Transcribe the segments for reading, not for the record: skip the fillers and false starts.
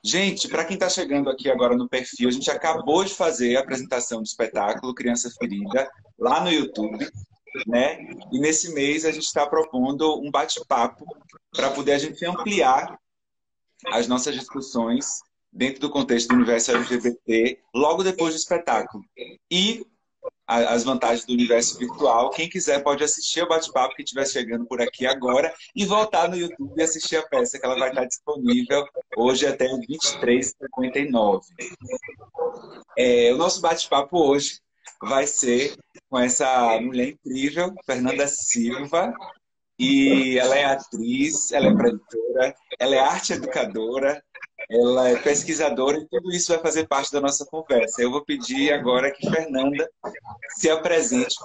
Gente, para quem está chegando aqui agora no perfil, a gente acabou de fazer a apresentação do espetáculo Criança Ferida lá no YouTube, né? E nesse mês a gente está propondo um bate-papo para poder a gente ampliar as nossas discussões dentro do contexto do universo LGBT logo depois do espetáculo. E as vantagens do universo virtual. Quem quiser pode assistir ao bate-papo que estiver chegando por aqui agora e voltar no YouTube e assistir a peça, que ela vai estar disponível hoje até o 23h59. O nosso bate-papo hoje vai ser com essa mulher incrível, Fernanda Silva, e ela é atriz, ela é produtora, ela é arte educadora, ela é pesquisadora e tudo isso vai fazer parte da nossa conversa. Eu vou pedir agora que Fernanda se apresente.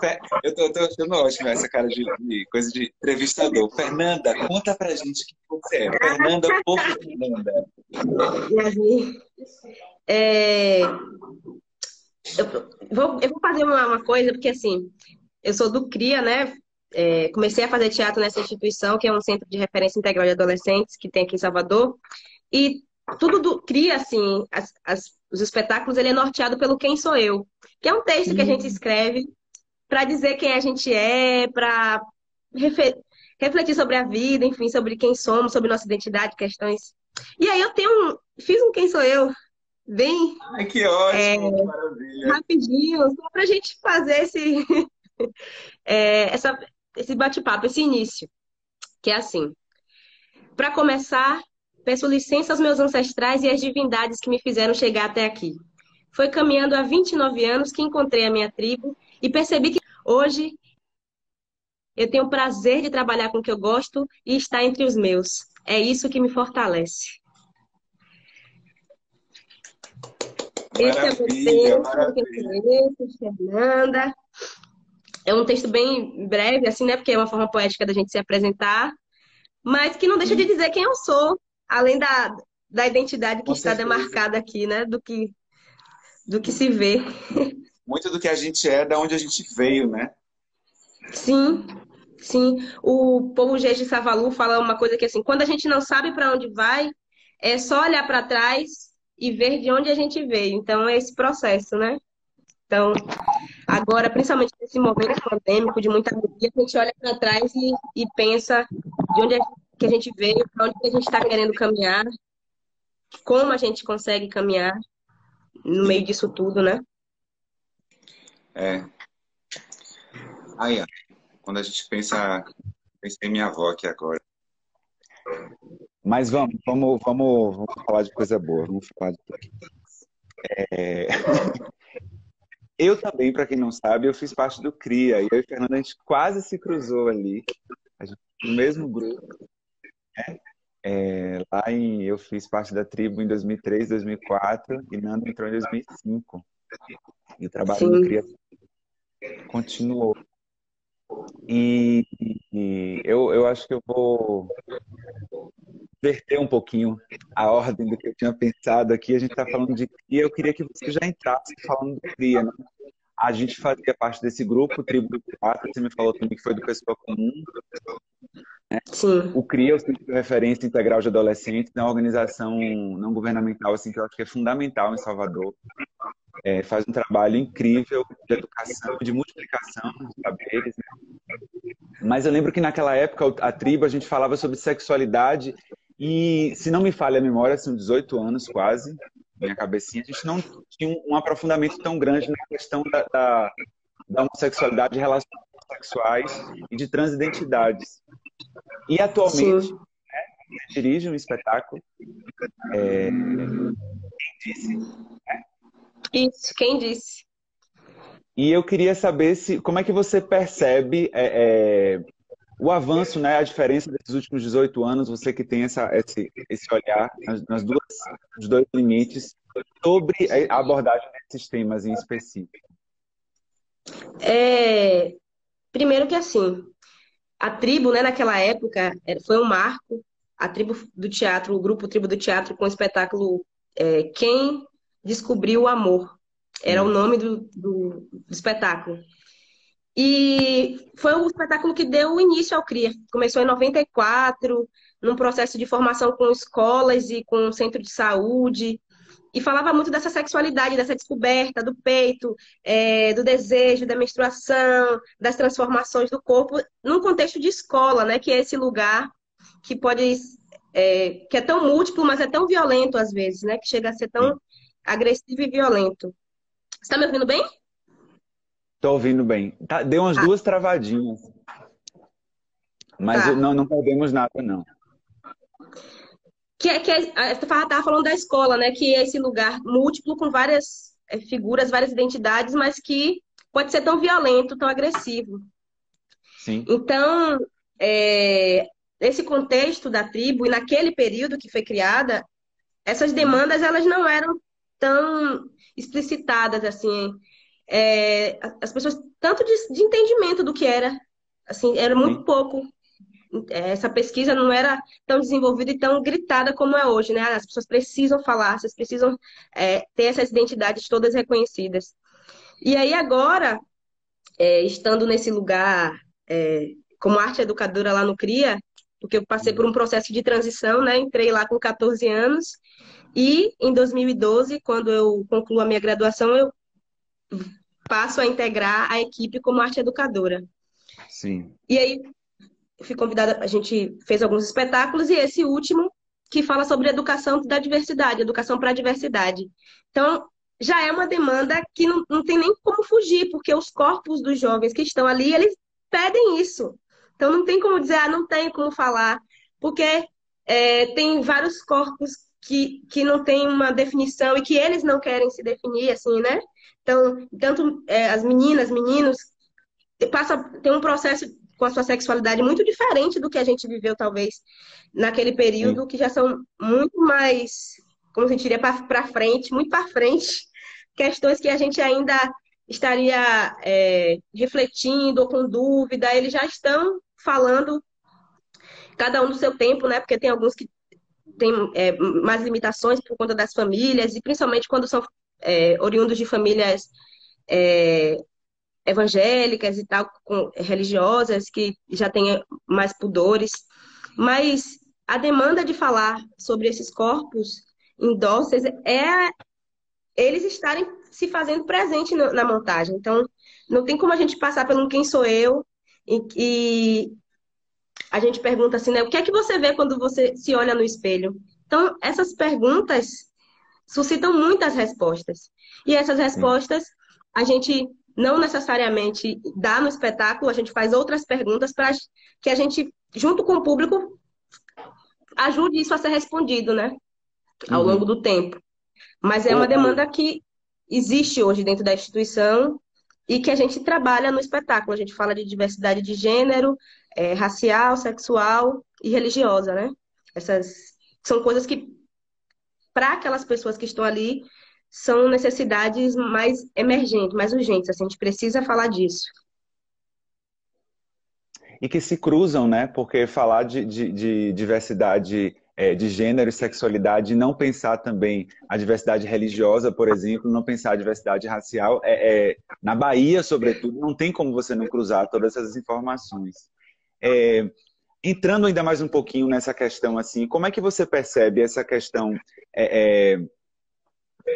Eu tô achando ótimo essa cara de coisa de entrevistador. Fernanda, conta pra gente quem você é. Fernanda por Fernanda. Yasmin, é, eu vou fazer uma coisa, porque assim, eu sou do CRIA, né? Comecei a fazer teatro nessa instituição, que é um centro de referência integral de adolescentes que tem aqui em Salvador. E tudo do CRIA, assim, os espetáculos, ele é norteado pelo Quem Sou Eu, que é um texto que a gente escreve para dizer quem a gente é, para refletir sobre a vida, enfim, sobre quem somos, sobre nossa identidade, questões. E aí fiz um Quem Sou Eu, bem Ai, que ótimo, que maravilha. rapidinho, só para a gente fazer esse bate-papo, esse início, que é assim. Para começar, peço licença aos meus ancestrais e às divindades que me fizeram chegar até aqui. Foi caminhando há 29 anos que encontrei a minha tribo e percebi que hoje eu tenho o prazer de trabalhar com o que eu gosto e estar entre os meus. É isso que me fortalece. Esse é o meu Maravilha, texto, que maravilha. eu conheço, Fernanda. É um texto bem breve, assim, né? Porque é uma forma poética da gente se apresentar, mas que não deixa de Sim, dizer quem eu sou, além da identidade que com está certeza. demarcada aqui, né? Do que se vê. Muito do que a gente é, da onde a gente veio, né? Sim, sim. O povo Jeje Savalu fala uma coisa que assim, quando a gente não sabe para onde vai, é só olhar para trás e ver de onde a gente veio. Então é esse processo, né? Então, agora, principalmente nesse momento pandêmico de muita agonia, a gente olha para trás e pensa de onde é que a gente veio, para onde que a gente está querendo caminhar, como a gente consegue caminhar no meio Sim. disso tudo, né? É. Ai, ai. Quando a gente pensa, pensei em minha avó aqui agora. Mas vamos falar de coisa boa. Vamos falar de... É, eu também, para quem não sabe, eu fiz parte do CRIA. E eu e Fernanda, a gente quase se cruzou ali. A gente no mesmo grupo. Eu fiz parte da tribo em 2003, 2004 e Nando entrou em 2005. E o trabalho no Sim, CRIA continuou. Eu acho que eu vou verter um pouquinho a ordem do que eu tinha pensado aqui. A gente está falando de CRIA. Eu queria que você já entrasse falando do CRIA, né? A gente fazia parte desse grupo, Tribo do Teatro. Você me falou também que foi do Pessoa Comum. O sim, CRIA, o Centro de Referência Integral de Adolescentes, é uma organização não governamental assim, que eu acho que é fundamental em Salvador. Faz um trabalho incrível de educação, de multiplicação de saberes, né? Mas eu lembro que naquela época, a tribo, a gente falava sobre sexualidade e, se não me falha a memória, são 18 anos quase, minha cabecinha, a gente não tinha um aprofundamento tão grande na questão da homossexualidade, de relações sexuais e de transidentidades. E atualmente, sim. dirige um espetáculo, disse, Isso, quem disse? e eu queria saber como é que você percebe o avanço, né, a diferença desses últimos 18 anos, você que tem esse olhar nos dois limites, sobre a abordagem desses temas em específico. É, primeiro que assim, a tribo, né, naquela época, foi um marco. A tribo do teatro, o grupo Tribo do Teatro, com o espetáculo Quem Descobriu o Amor. Era o Sim, nome do espetáculo. E foi o espetáculo que deu o início ao CRIA. Começou em 94, num processo de formação com escolas e com centro de saúde, e falava muito dessa sexualidade, dessa descoberta do peito, do desejo, da menstruação, das transformações do corpo, num contexto de escola, né? Que é esse lugar que pode, que é tão múltiplo, mas é tão violento às vezes, né? Que chega a ser Sim. tão agressivo e violento. Você está me ouvindo bem? Tô ouvindo bem. Tá, deu umas Ah, duas travadinhas, mas tá. não perdemos nada, não. Eu tava falando da escola, né? Que é esse lugar múltiplo com várias figuras, várias identidades, mas que pode ser tão violento, tão agressivo. Sim. Então, esse contexto da tribo e naquele período que foi criada, essas Uhum. demandas elas não eram tão explicitadas assim. As pessoas tanto de entendimento do que era, assim, era muito Sim. pouco. Essa pesquisa não era tão desenvolvida e tão gritada como é hoje, né? As pessoas precisam falar, vocês precisam ter essas identidades todas reconhecidas. E aí agora, estando nesse lugar como arte educadora lá no CRIA, porque eu passei por Uhum. um processo de transição, né? Entrei lá com 14 anos e em 2012, quando eu concluo a minha graduação, eu passo a integrar a equipe como arte educadora. Sim. E aí fui convidada, a gente fez alguns espetáculos e esse último que fala sobre educação da diversidade, educação para a diversidade. Então, já é uma demanda que não tem nem como fugir, porque os corpos dos jovens que estão ali, eles pedem isso. Então, não tem como dizer, não tem como falar, porque tem vários corpos que não têm uma definição e que eles não querem se definir, assim, né? Então, tanto as meninas, meninos, tem um processo com a sua sexualidade muito diferente do que a gente viveu, talvez, naquele Sim. período, que já são muito mais, como a gente diria, para frente, muito para frente, questões que a gente ainda estaria refletindo ou com dúvida, eles já estão falando, cada um do seu tempo, né? Porque tem alguns que têm mais limitações por conta das famílias, e principalmente quando são oriundos de famílias é, evangélicas e tal, religiosas, que já têm mais pudores. Mas a demanda de falar sobre esses corpos indóceis é eles estarem se fazendo presente na montagem. Então, não tem como a gente passar pelo quem sou eu e a gente pergunta assim, né? O que é que você vê quando você se olha no espelho? Então, essas perguntas suscitam muitas respostas. E essas Sim. respostas a gente não necessariamente dá no espetáculo, a gente faz outras perguntas para que a gente, junto com o público, ajude isso a ser respondido, né? Ao longo Uhum. do tempo. Mas é O, uma o- demanda que existe hoje dentro da instituição e que a gente trabalha no espetáculo. A gente fala de diversidade de gênero, racial, sexual e religiosa, né? Essas são coisas que para aquelas pessoas que estão ali, são necessidades mais emergentes, mais urgentes. Assim, a gente precisa falar disso. e que se cruzam, né? Porque falar de diversidade de gênero e sexualidade, e não pensar também a diversidade religiosa, por exemplo, não pensar a diversidade racial, na Bahia, sobretudo, não tem como você não cruzar todas essas informações. É, entrando ainda mais um pouquinho nessa questão, assim, como é que você percebe essa questão?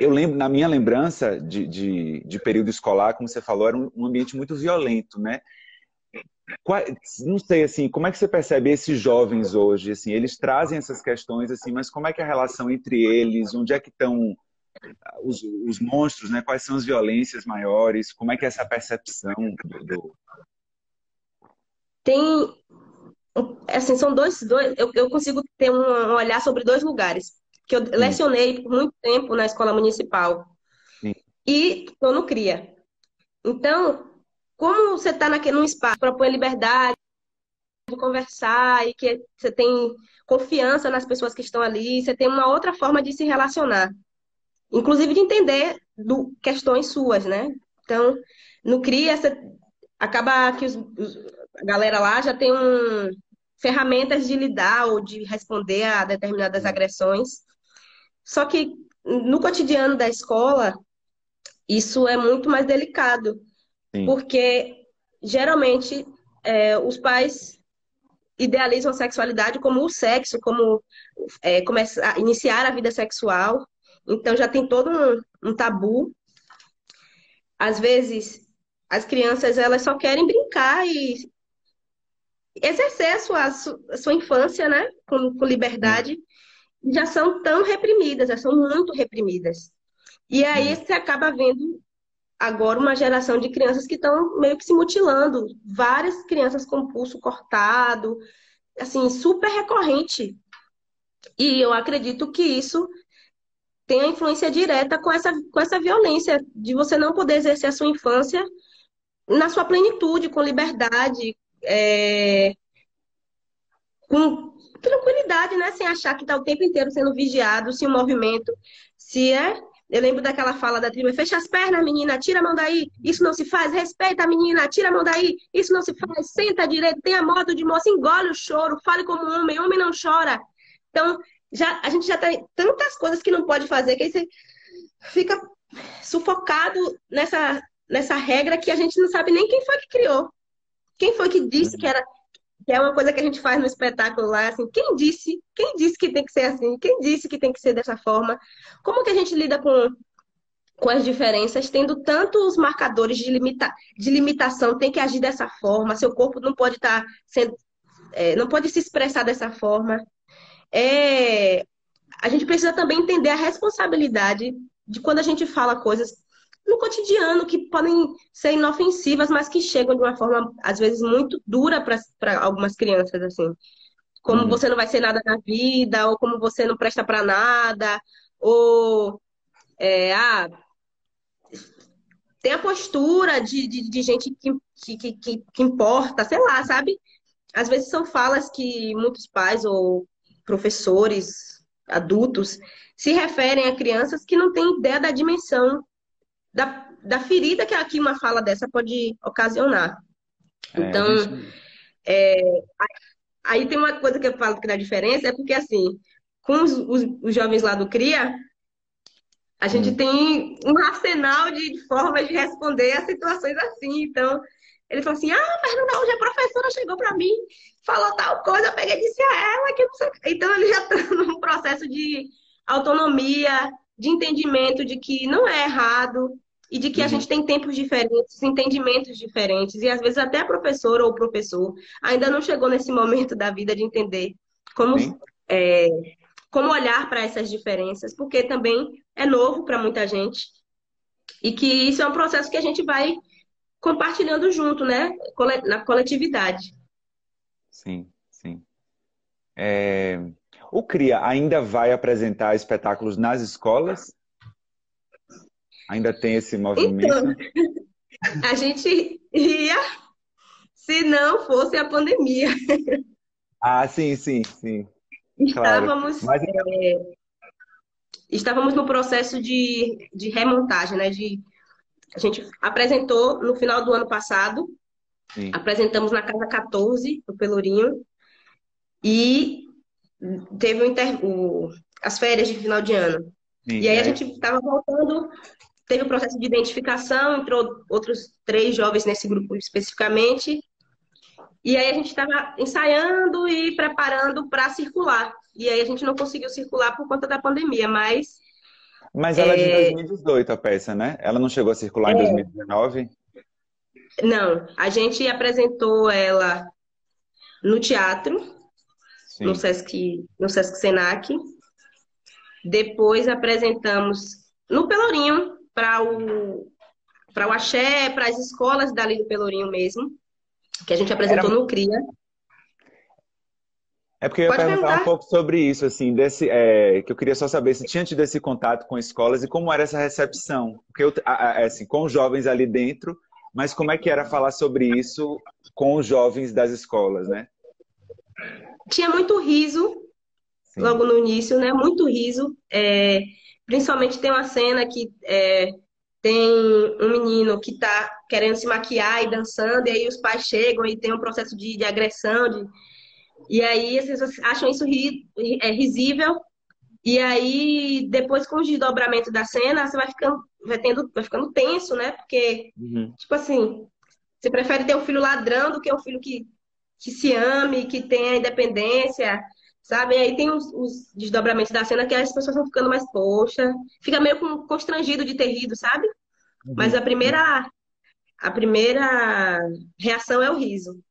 Eu lembro, na minha lembrança de período escolar, como você falou, era um ambiente muito violento, né? Não sei, assim, como é que você percebe esses jovens hoje? Assim, eles trazem essas questões, assim, mas como é que é a relação entre eles? Onde é que estão os monstros, né? Quais são as violências maiores? Como é que é essa percepção do... Tem, assim, são dois eu consigo ter um olhar sobre dois lugares. Que eu Sim, lecionei por muito tempo na escola municipal sim, e estou no CRIA. Então, como você está num espaço para propõe liberdade de conversar e que você tem confiança nas pessoas que estão ali, você tem uma outra forma de se relacionar. Inclusive de entender questões suas, né? Então, no CRIA, acaba que a galera lá já tem ferramentas de lidar ou de responder a determinadas sim, agressões. Só que no cotidiano da escola, isso é muito mais delicado, sim, porque geralmente os pais idealizam a sexualidade como o sexo, como começar, iniciar a vida sexual. Então já tem todo um tabu. Às vezes, as crianças elas só querem brincar e exercer a sua infância, né? Com Sim. liberdade. Já são tão reprimidas, já são muito reprimidas. E aí Uhum. você acaba vendo agora uma geração de crianças que estão meio que se mutilando. Várias crianças com pulso cortado, assim, super recorrente. E eu acredito que isso tem a influência direta com essa violência de você não poder exercer a sua infância na sua plenitude, com liberdade, com tranquilidade, né? Sem achar que está o tempo inteiro sendo vigiado, se o movimento, se é. Eu lembro daquela fala da tribo, fecha as pernas, menina, tira a mão daí, isso não se faz, respeita a menina, tira a mão daí, isso não se faz, senta direito, tenha modo de moça, engole o choro, fale como homem não chora. Então, a gente já tem tantas coisas que não pode fazer, que aí você fica sufocado nessa regra que a gente não sabe nem quem foi que criou. Quem foi que disse Uhum. que é uma coisa que a gente faz no espetáculo lá, assim, quem disse que tem que ser assim, quem disse que tem que ser dessa forma, como que a gente lida com as diferenças, tendo tantos marcadores de limitação, tem que agir dessa forma, seu corpo não pode estar sendo, não pode se expressar dessa forma. É, a gente precisa também entender a responsabilidade de quando a gente fala coisas no cotidiano que podem ser inofensivas, mas que chegam de uma forma, às vezes, muito dura para algumas crianças, assim. Como Uhum. você não vai ser nada na vida, ou como você não presta para nada, ou é, ah, tem a postura de gente que importa, sei lá, sabe? Às vezes são falas que muitos pais ou professores, adultos, se referem a crianças que não têm ideia da dimensão da ferida que uma fala dessa pode ocasionar. É, a Então, gente. aí tem uma coisa que eu falo que dá diferença, é porque assim, com os jovens lá do CRIA, a gente Hum. tem um arsenal de formas de responder a situações assim. Então, ele falou assim: ah, Fernanda, hoje a professora chegou para mim, falou tal coisa, eu peguei e disse a ela que não sei o quê. Então, ele já está num processo de autonomia, de entendimento de que não é errado e de que a Uhum. gente tem tempos diferentes, entendimentos diferentes. E às vezes até a professora ou o professor ainda não chegou nesse momento da vida de entender como, Sim. é, como olhar para essas diferenças, porque também é novo para muita gente e que isso é um processo que a gente vai compartilhando junto, né? Na coletividade. Sim. Sim. É, o CRIA ainda vai apresentar espetáculos nas escolas? Ainda tem esse Então, movimento? a gente ia se não fosse a pandemia. Ah, sim, sim, sim, claro. Estávamos, Mas estávamos no processo de remontagem, né? A gente apresentou no final do ano passado, sim, apresentamos na Casa 14, no Pelourinho, e teve as férias de final de ano. E sim. aí a É, gente estava voltando, teve o processo de identificação, entrou outros 3 jovens nesse grupo especificamente, e aí a gente estava ensaiando e preparando para circular. E aí a gente não conseguiu circular por conta da pandemia, mas mas ela é de 2018, a peça, né? Ela não chegou a circular em 2019? não, a gente apresentou ela no teatro, Sim. No Sesc Senac. Depois apresentamos no Pelourinho para o Axé, para as escolas dali do Pelourinho mesmo, que a gente Era, apresentou no CRIA. é porque eu ia Pode perguntar um perguntar? pouco sobre isso, assim, que eu queria só saber se tinha tido esse contato com escolas e como era essa recepção. Porque assim, com os jovens ali dentro, mas como é que era falar sobre isso com os jovens das escolas, né? Tinha muito riso Sim. logo no início, né? Muito riso. Principalmente tem uma cena que tem um menino que tá querendo se maquiar e dançando, e aí os pais chegam e tem um processo de agressão, e aí as pessoas acham isso risível, e aí depois com o desdobramento da cena, você vai ficando tenso, né? Porque, Uhum. tipo assim, você prefere ter um filho ladrão do que um filho que que se ame, que tenha independência, sabe? E aí tem os desdobramentos da cena que as pessoas vão ficando mais, poxa, fica meio constrangido de ter rido, sabe? Mas Uhum. a primeira reação é o riso.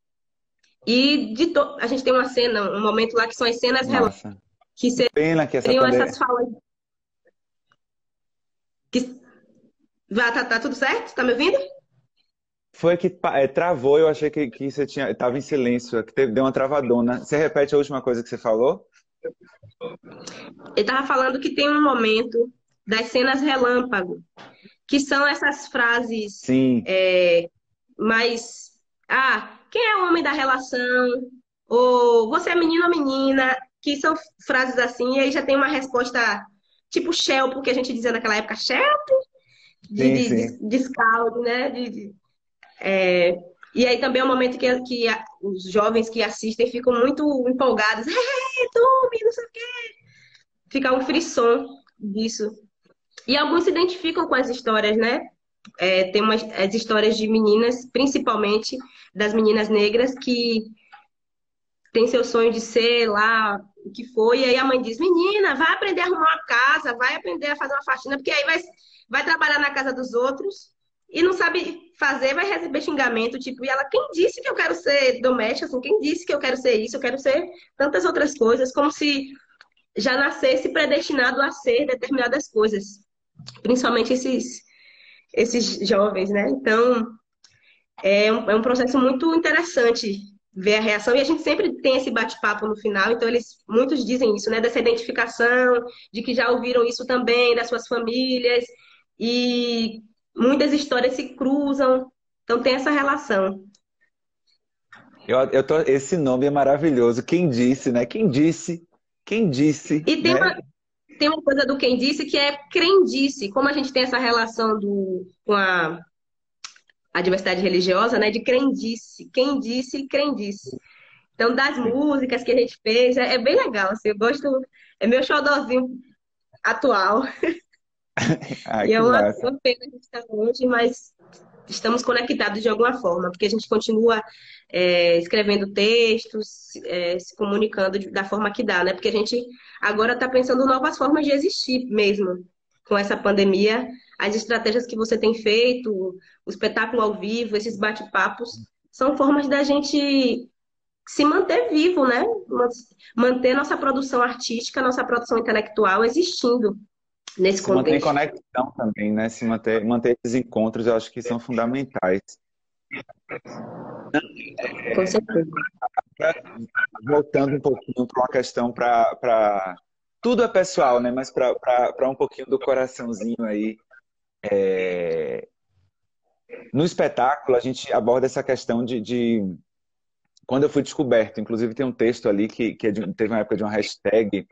E a gente tem uma cena, um momento lá que são as cenas Massa. que Pena que essa seriam pandemia. essas falas. Que... tá tudo certo? Tá me ouvindo? Foi que travou, eu achei que você estava em silêncio, que deu uma travadona. Você repete a última coisa que você falou? Ele tava falando que tem um momento das cenas relâmpago, que são essas frases Sim, mais. Ah, quem é o homem da relação? Ou você é menino ou menina? Que são frases assim, e aí já tem uma resposta tipo Shell, porque a gente dizia naquela época Shell sim, sim. de escalde, né? E aí também é um momento que os jovens que assistem ficam muito empolgados. Tome, não sei o quê. Fica um frisson disso. E alguns se identificam com as histórias, né? Tem as histórias de meninas, principalmente das meninas negras, que têm seu sonho de ser lá o que foi. E aí a mãe diz: Menina, vai aprender a arrumar uma casa, vai aprender a fazer uma faxina, porque aí vai trabalhar na casa dos outros e não sabe fazer, vai receber xingamento. Tipo, e ela: Quem disse que eu quero ser doméstica? Assim, quem disse que eu quero ser isso? Eu quero ser tantas outras coisas, como se já nascesse predestinado a ser determinadas coisas, principalmente esses jovens, né? Então, é um processo muito interessante ver a reação, e a gente sempre tem esse bate-papo no final, então muitos dizem isso, né? Dessa identificação, de que já ouviram isso também das suas famílias, e muitas histórias se cruzam, então tem essa relação. Esse nome é maravilhoso. Quem disse, né? Quem disse? Quem disse, E né? tem uma coisa do quem disse que é crendice, como a gente tem essa relação com a diversidade religiosa, né, de crendice, quem disse e crendice. Então, das músicas que a gente fez, é bem legal, assim, eu gosto, é meu xodózinho atual. Ai, E é que massa. uma pena a gente estar longe, mas estamos conectados de alguma forma, porque a gente continua escrevendo textos, se comunicando da forma que dá, né? Porque a gente agora está pensando novas formas de existir mesmo com essa pandemia. As estratégias que você tem feito, o espetáculo ao vivo, esses bate-papos, são formas da gente se manter vivo, né? Manter nossa produção artística, nossa produção intelectual existindo nesse Se manter em contexto. conexão também, né? Manter esses encontros, eu acho que são fundamentais. Com certeza. Voltando um pouquinho para uma questão tudo é pessoal, né? Mas para um pouquinho do coraçãozinho aí. No espetáculo, a gente aborda essa questão de quando eu fui descoberto. Inclusive, tem um texto ali que teve uma época de uma hashtag.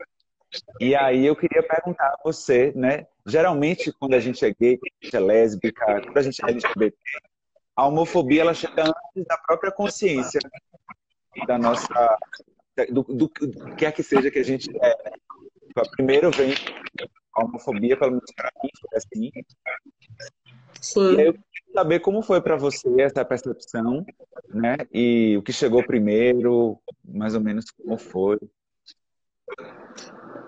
E aí eu queria perguntar a você, né? Geralmente, quando a gente é gay, quando a gente é lésbica, quando a gente é LGBT, a homofobia ela chega antes da própria consciência da nossa, do que quer que seja que a gente é. Primeiro vem a homofobia, pelo menos para mim, foi assim. E aí eu Sim. queria saber como foi para você essa percepção, né? E o que chegou primeiro, mais ou menos como foi.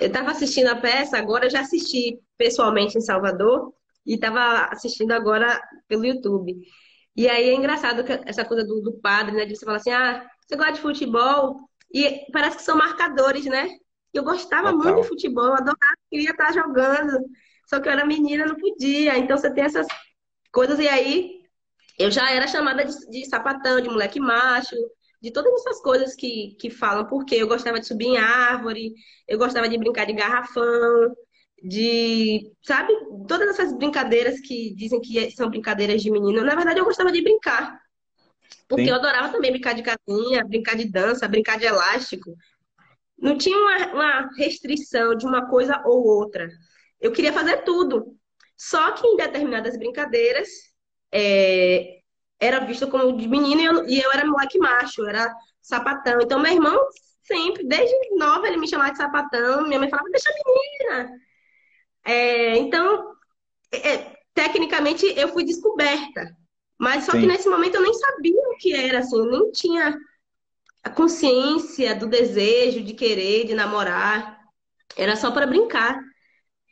Eu estava assistindo a peça, agora eu já assisti pessoalmente em Salvador e estava assistindo agora pelo YouTube. E aí é engraçado que essa coisa do padre, né? De você falar assim, você gosta de futebol? E parece que são marcadores, né? Eu gostava muito de Total. futebol, eu adorava, queria estar jogando. Só que eu era menina, não podia. Então você tem essas coisas. E aí eu já era chamada de sapatão, de moleque macho, de todas essas coisas que falam, porque eu gostava de subir em árvore, eu gostava de brincar de garrafão, sabe, todas essas brincadeiras que dizem que são brincadeiras de menino. Na verdade, eu gostava de brincar, porque eu Sim, adorava também brincar de casinha, brincar de dança, brincar de elástico. Não tinha uma restrição de uma coisa ou outra. Eu queria fazer tudo. Só que em determinadas brincadeiras, é, era visto como de menino e eu era moleque macho, eu era sapatão. Então, meu irmão, sempre, desde nova, ele me chamava de sapatão. Minha mãe falava, deixa a menina. Então, tecnicamente, eu fui descoberta. Mas só que sim. nesse momento eu nem sabia o que era, assim, eu nem tinha. a consciência do desejo de querer, de namorar. Era só para brincar.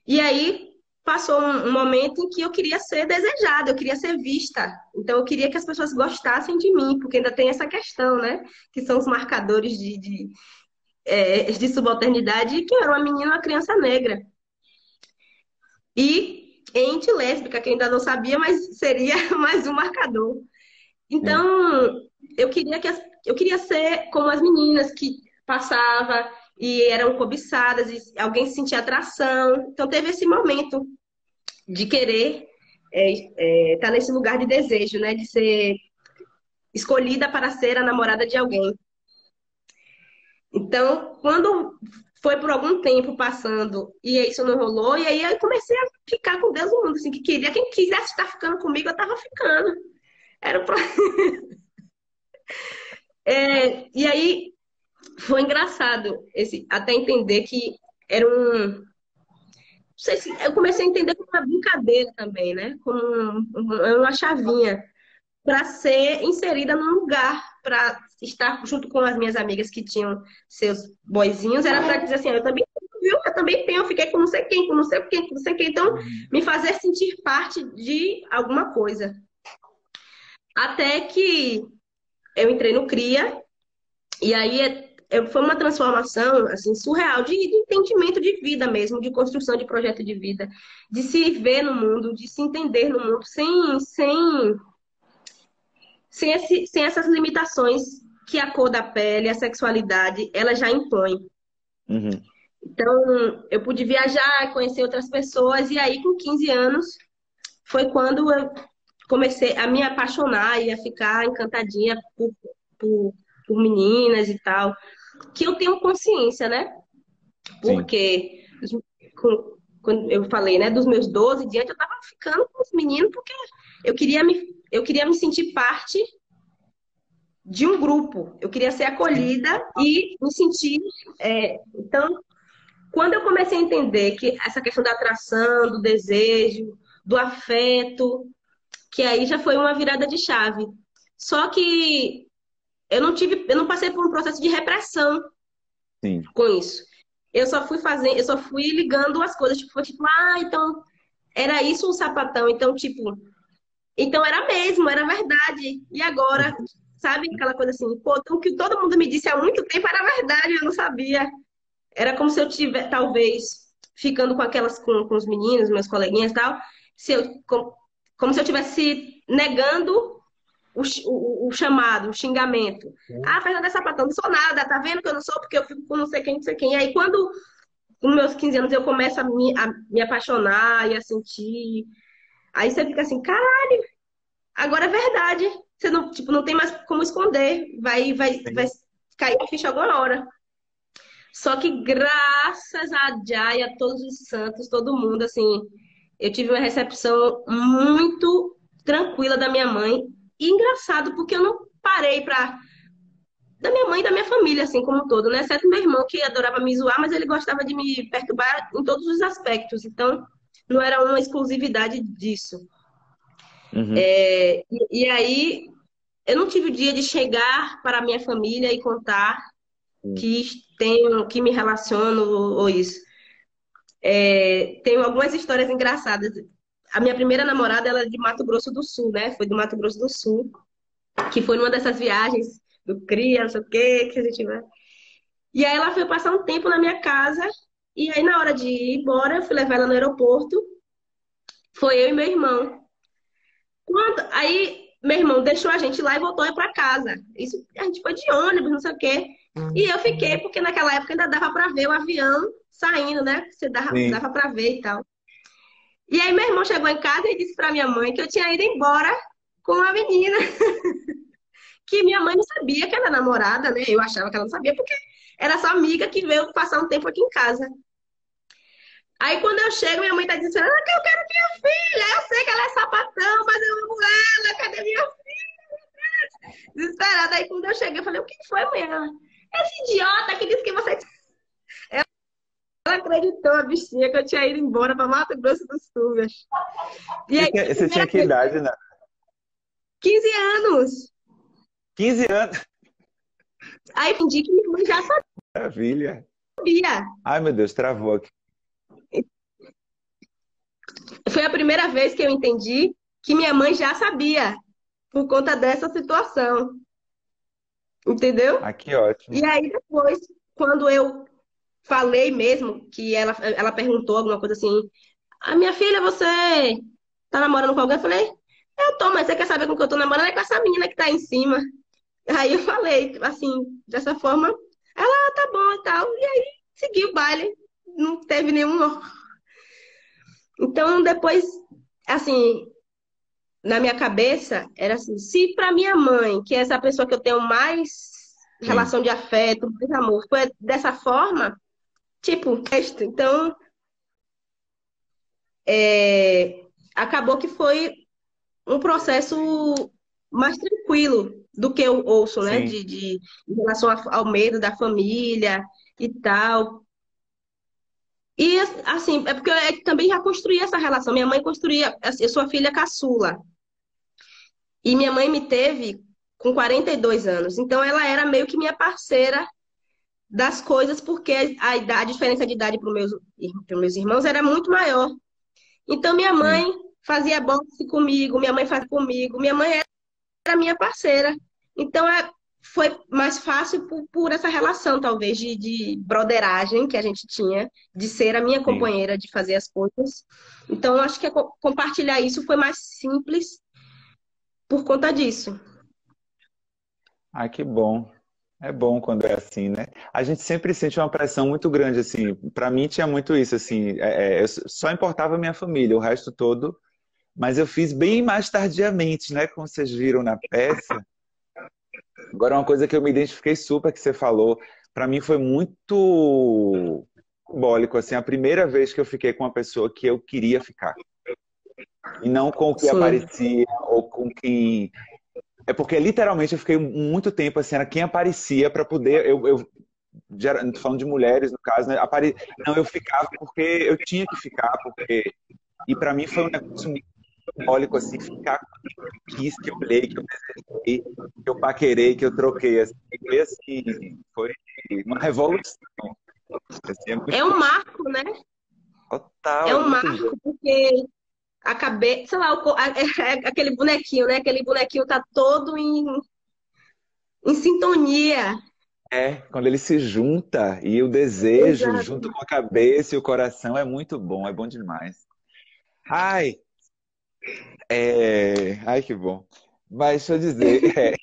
E aí passou um momento em que eu queria ser desejada, eu queria ser vista. Então eu queria que as pessoas gostassem de mim, porque ainda tem essa questão, né? Que são os marcadores de subalternidade, que eu era uma menina, uma criança negra. E ente lésbica, que eu ainda não sabia, mas seria mais um marcador. Sim. Então, eu queria ser como as meninas que passava e eram cobiçadas, e alguém sentia atração. Então, teve esse momento de querer estar nesse lugar de desejo, né? De ser escolhida para ser a namorada de alguém. Então, quando foi por algum tempo passando e isso não rolou, e aí eu comecei a ficar com Deus no mundo, assim, que queria, quem quisesse estar ficando comigo, eu estava ficando. Era o e aí foi engraçado até entender que era um. Não sei se eu comecei a entender como uma brincadeira também, né? Como uma chavinha para ser inserida num lugar, para estar junto com as minhas amigas que tinham seus boyzinhos, era para dizer assim, eu também tenho, viu? Eu também tenho, eu fiquei com não sei quem, com não sei quem, com não sei quem. Então, me fazer sentir parte de alguma coisa. Até que eu entrei no CRIA, e aí foi uma transformação assim, surreal de entendimento de vida mesmo, de construção de projeto de vida, de se ver no mundo, de se entender no mundo sem essas limitações que a cor da pele, a sexualidade, ela já impõe. Uhum. Então, eu pude viajar, conhecer outras pessoas, e aí com 15 anos foi quando eu comecei a me apaixonar e a ficar encantadinha por, por meninas e tal. Que eu tenho consciência, né? Sim. Porque quando eu falei, né, dos meus 12 diante, eu tava ficando com os meninos porque eu queria me sentir parte de um grupo. Eu queria ser acolhida e me sentir. Então, quando eu comecei a entender que essa questão da atração, do desejo, do afeto, que aí já foi uma virada de chave. Só que eu não passei por um processo de repressão Sim. com isso. Eu só fui ligando as coisas, tipo, foi tipo, então era isso um sapatão, então, tipo, então era mesmo, era verdade. E agora, sabe aquela coisa assim, pô, então, o que todo mundo me disse há muito tempo era verdade, eu não sabia. Era como se eu tivesse, talvez, ficando com com os meninos, meus coleguinhas e tal, se eu, como se eu tivesse negando o chamado, o xingamento. Fernanda é sapatão, não sou nada, tá vendo que eu não sou porque eu fico com não sei quem, não sei quem. E aí, quando, com meus 15 anos, eu começo a me apaixonar e a sentir. Aí você fica assim, caralho, agora é verdade. Você não, tipo, não tem mais como esconder. Vai cair a ficha alguma hora. Só que graças a Jai, a todos os santos, todo mundo, assim, eu tive uma recepção muito tranquila da minha mãe. E engraçado, porque eu não parei pra. Da minha mãe e da minha família, assim, como um todo, né? Exceto meu irmão, que adorava me zoar, mas ele gostava de me perturbar em todos os aspectos. Então, não era uma exclusividade disso. Uhum. E aí, eu não tive o dia de chegar para a minha família e contar que me relaciono ou isso. Tenho algumas histórias engraçadas. A minha primeira namorada, ela é de Mato Grosso do Sul, né? Foi do Mato Grosso do Sul, que foi numa dessas viagens do CRIA, não sei o quê, que a gente vai. E aí ela foi passar um tempo na minha casa, e aí na hora de ir embora, eu fui levar ela no aeroporto. Foi eu e meu irmão. Aí meu irmão deixou a gente lá e voltou para casa. Isso a gente foi de ônibus, não sei o quê. E eu fiquei, porque naquela época ainda dava para ver o avião saindo, né? Você Sim. dava para ver e tal. E aí meu irmão chegou em casa e disse para minha mãe que eu tinha ido embora com uma menina que minha mãe não sabia que era namorada, né? Eu achava que ela não sabia porque era só amiga que veio passar um tempo aqui em casa. Aí quando eu chego, minha mãe tá dizendo, que eu quero minha filha. Eu sei que ela é sapatão, mas eu amo ela. Cadê minha filha? Desesperada. Aí quando eu cheguei, eu falei, o que foi, mãe? Esse idiota que disse que você... Ela acreditou, a bichinha, que eu tinha ido embora pra Mato Grosso do Sul, meu. E aí, Você tinha que idade, né? 15 anos. 15 anos. Aí eu entendi que minha mãe já Maravilha. sabia. Ai, meu Deus, travou aqui. Foi a primeira vez que eu entendi que minha mãe já sabia por conta dessa situação, entendeu? Ah, que ótimo. E aí depois, quando eu falei mesmo, que ela perguntou alguma coisa assim, a minha filha, você tá namorando com alguém? Eu falei, eu tô, mas você quer saber com quem eu tô namorando? É com essa menina que tá aí em cima. Aí eu falei, assim, dessa forma, ela, tá bom e tal. E aí segui o baile, não teve nenhum. Então depois, assim, na minha cabeça, era assim, se pra minha mãe, que é essa pessoa que eu tenho mais Sim, relação de afeto, mais amor, foi dessa forma, tipo, então, acabou que foi um processo mais tranquilo do que eu ouço, né? sim, Em relação ao medo da família e tal. E assim, é porque eu também já construí essa relação. Minha mãe construía, assim, eu sou a filha caçula. E minha mãe me teve com 42 anos. Então ela era meio que minha parceira das coisas, porque a diferença de idade para meus irmãos era muito maior. Então minha mãe sim. fazia boxe comigo, minha mãe fazia comigo, minha mãe era minha parceira. Então foi mais fácil por essa relação, talvez, de broderagem que a gente tinha, de ser a minha Sim. companheira, de fazer as coisas. Então, eu acho que compartilhar isso foi mais simples por conta disso. Ah, que bom. É bom quando é assim, né? A gente sempre sente uma pressão muito grande, assim. Para mim tinha muito isso, assim. Só importava a minha família, o resto todo. Mas eu fiz bem mais tardiamente, né? Como vocês viram na peça. Agora, uma coisa que eu me identifiquei super que você falou, para mim foi muito simbólico, assim. A primeira vez que eu fiquei com uma pessoa que eu queria ficar. E não com o que Sim. aparecia ou com quem. É porque literalmente eu fiquei muito tempo assim, era quem aparecia para poder. Tô falando de mulheres no caso, né? Não, eu ficava porque eu tinha que ficar, porque. E para mim foi um negócio muito simbólico, assim, ficar com quem que eu quis, que eu olhei, que eu desejei, que eu paquerei, que eu troquei. Assim, foi uma revolução. Assim, é muito É um marco, né? total, É é um muito doido. marco, porque acabei, sei lá, aquele bonequinho, né? Aquele bonequinho tá todo em sintonia. É, quando ele se junta e o desejo Exato. junto com a cabeça e o coração é bom demais. Ai, ai que bom. Mas deixa eu dizer,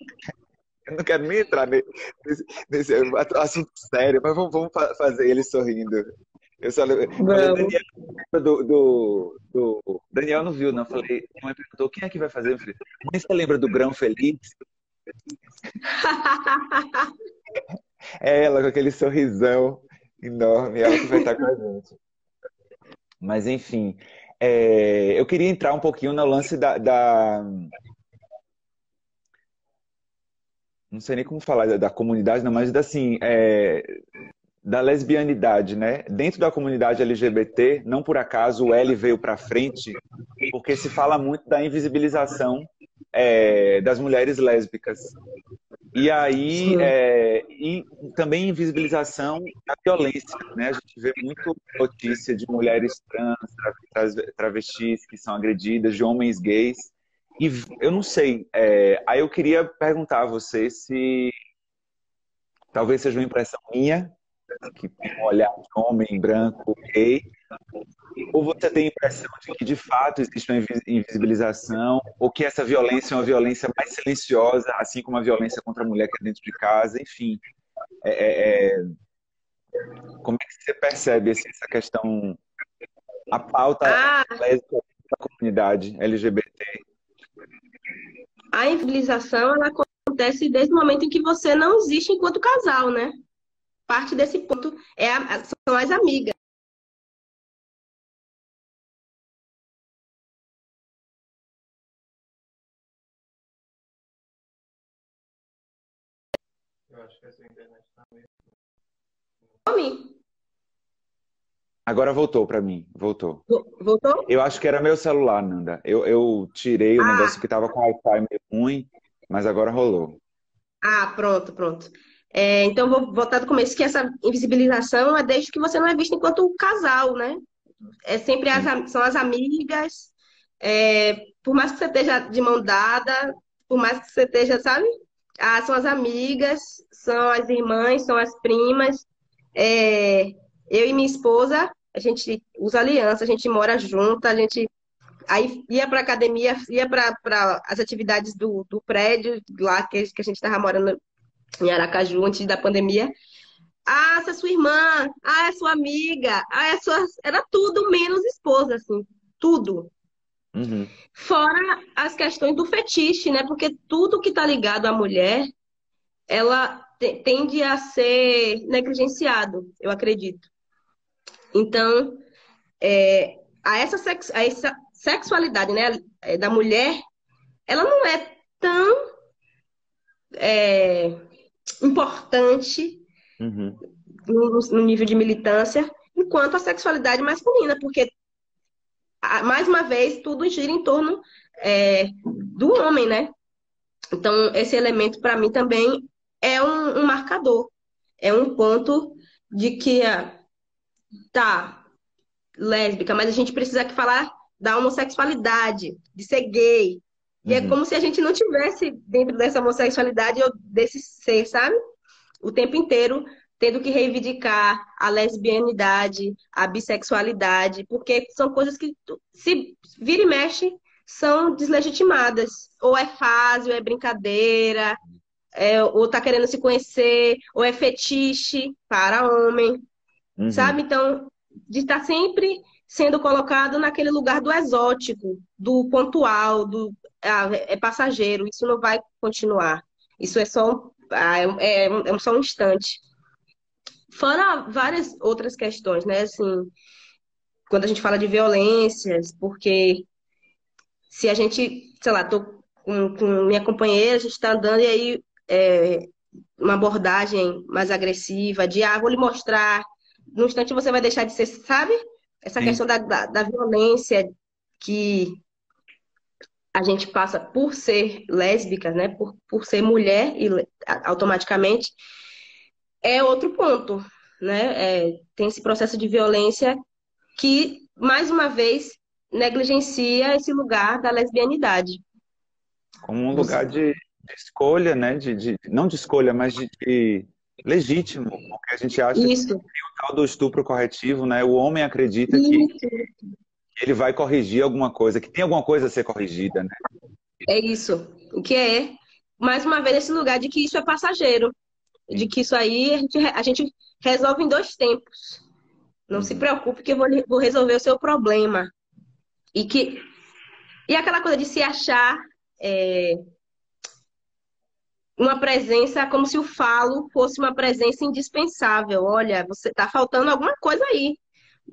eu não quero nem entrar nesse assunto sério, mas fazer ele sorrindo. Falei, Vamos. Daniel, Daniel não viu, não. Falei, minha mãe perguntou, quem é que vai fazer? Eu falei, mãe, você lembra do Grão Feliz? É ela com aquele sorrisão enorme, ela que vai estar com a gente. Mas enfim, eu queria entrar um pouquinho no lance não sei nem como falar da comunidade, não, mas assim, da lesbianidade, né? Dentro da comunidade LGBT, não por acaso o L veio para frente, porque se fala muito da invisibilização das mulheres lésbicas. E aí, Sim. e também invisibilização da violência, né? A gente vê muito notícia de mulheres trans, travestis que são agredidas, de homens gays. E eu não sei, aí eu queria perguntar a você se talvez seja uma impressão minha, que tem um olhar de homem branco gay, ou você tem a impressão de que de fato existe uma invisibilização, ou que essa violência é uma violência mais silenciosa, assim como a violência contra a mulher que é dentro de casa, enfim. É, é, é, como é que você percebe assim, essa questão, a pauta A, lésbica da comunidade LGBT? a invisibilização, ela acontece desde o momento em que você não existe enquanto casal, né? Parte desse ponto são as amigas. Nome? Agora voltou para mim, voltou. Voltou? Eu acho que era meu celular, Nanda. Eu tirei o negócio Ah, que estava com o Wi-Fi meio ruim, mas agora rolou. pronto, pronto. Então, vou voltar do começo, que essa invisibilização é desde que você não é visto enquanto casal, né? É sempre Sim. são as amigas, por mais que você esteja de mão dada, por mais que você esteja, sabe? São as amigas, são as irmãs, são as primas. É, eu e minha esposa, a gente usa aliança, a gente mora junto, a gente aí ia para academia, ia para as atividades do prédio lá que a gente estava morando em Aracaju antes da pandemia. Essa é sua irmã, é sua amiga, é sua. Era tudo menos esposa, assim, tudo. Uhum. Fora as questões do fetiche, né? Porque tudo que tá ligado à mulher, ela tende a ser negligenciado, eu acredito. Então, a essa sexualidade, né, da mulher, ela não é tão importante Uhum. no nível de militância enquanto a sexualidade masculina, porque mais uma vez, tudo gira em torno do homem, né? Então, esse elemento, para mim, também é um marcador. É um ponto de que, tá, lésbica, mas a gente precisa aqui falar da homossexualidade, de ser gay. E é Uhum. como se a gente não tivesse dentro dessa homossexualidade ou desse ser, sabe? O tempo inteiro tendo que reivindicar a lesbianidade, a bissexualidade, porque são coisas que, se vira e mexe, são deslegitimadas. Ou é fase, ou é brincadeira, ou tá querendo se conhecer, ou é fetiche para homem, Uhum. sabe? Então, de estar sempre sendo colocado naquele lugar do exótico, do pontual, é passageiro, isso não vai continuar. Isso é só, só um instante. Fora várias outras questões, né? Assim, quando a gente fala de violências, porque se a gente, sei lá, tô com minha companheira, a gente está andando e aí uma abordagem mais agressiva, de vou lhe mostrar, no instante você vai deixar de ser, sabe? Essa Sim. questão da violência que a gente passa por ser lésbica, né? Por ser mulher e automaticamente é outro ponto, né? Tem esse processo de violência que, mais uma vez, negligencia esse lugar da lesbianidade. Como um Você... lugar de escolha, né? Não de escolha, mas de legítimo, porque a gente acha que Isso, o tal do estupro corretivo, né? O homem acredita que isso, ele vai corrigir alguma coisa, que tem alguma coisa a ser corrigida, né? é isso. O que mais uma vez, esse lugar de que isso é passageiro, de Sim. que isso aí a gente resolve em 2 tempos. Não se Uhum. preocupe que eu vou resolver o seu problema. E aquela coisa de se achar é, uma presença, como se o falo fosse uma presença indispensável. Olha, você tá faltando alguma coisa aí.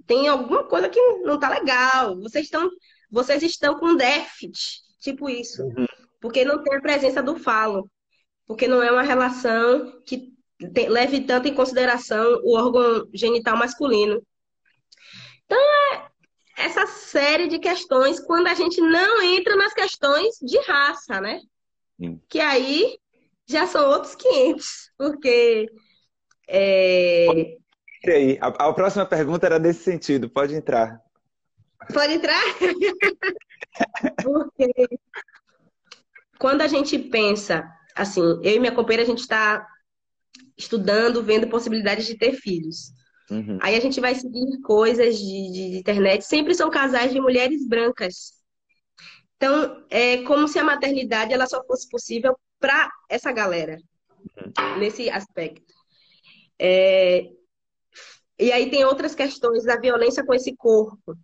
Tem alguma coisa que não tá legal. Vocês estão com déficit, tipo isso. Uhum. Porque não tem a presença do falo. Porque não é uma relação que leve tanto em consideração o órgão genital masculino. Essa série de questões, quando a gente não entra nas questões de raça, né? Sim. Que aí já são outros 500, porque E aí, a próxima pergunta era nesse sentido, pode entrar. pode entrar, porque quando a gente pensa, assim, eu e minha companheira, a gente está estudando, vendo possibilidades de ter filhos. Uhum. Aí a gente vai seguir coisas de internet, sempre são casais de mulheres brancas. Então, é como se a maternidade ela só fosse possível para essa galera, nesse aspecto. E aí tem outras questões da violência com esse corpo,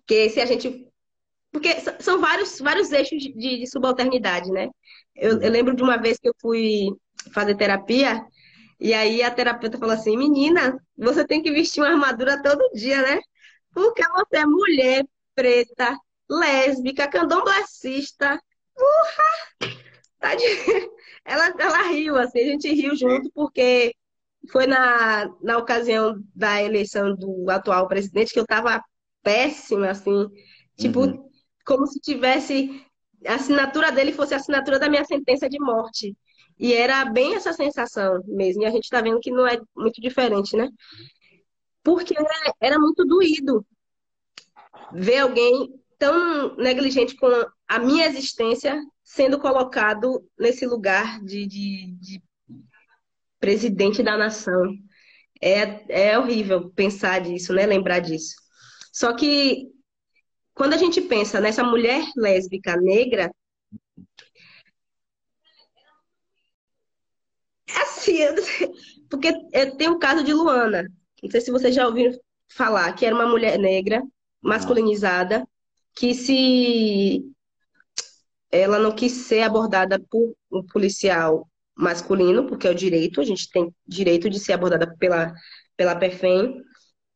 que se a gente. Porque são vários eixos de subalternidade, né? Eu Uhum. lembro de uma vez que eu fui fazer terapia, e aí a terapeuta falou assim: Menina, você tem que vestir uma armadura todo dia, né? Porque você é mulher, preta, lésbica, candomblessista. Tá de... ela riu, assim, a gente riu junto, porque foi na ocasião da eleição do atual presidente que eu tava péssima, assim, Uhum. tipo, como se tivesse a assinatura dele fosse a assinatura da minha sentença de morte. E era bem essa sensação mesmo. E a gente tá vendo que não é muito diferente, né? Porque era muito doído ver alguém tão negligente com a minha existência sendo colocado nesse lugar de presidente da nação. É horrível pensar disso, né? Lembrar disso. Só que quando a gente pensa nessa mulher lésbica negra, é assim, porque tem o caso de Luana. Não sei se vocês já ouviram falar, que era uma mulher negra, Não. masculinizada, que se ela não quis ser abordada por um policial masculino, porque é o direito, a gente tem direito de ser abordada pela PEFEM.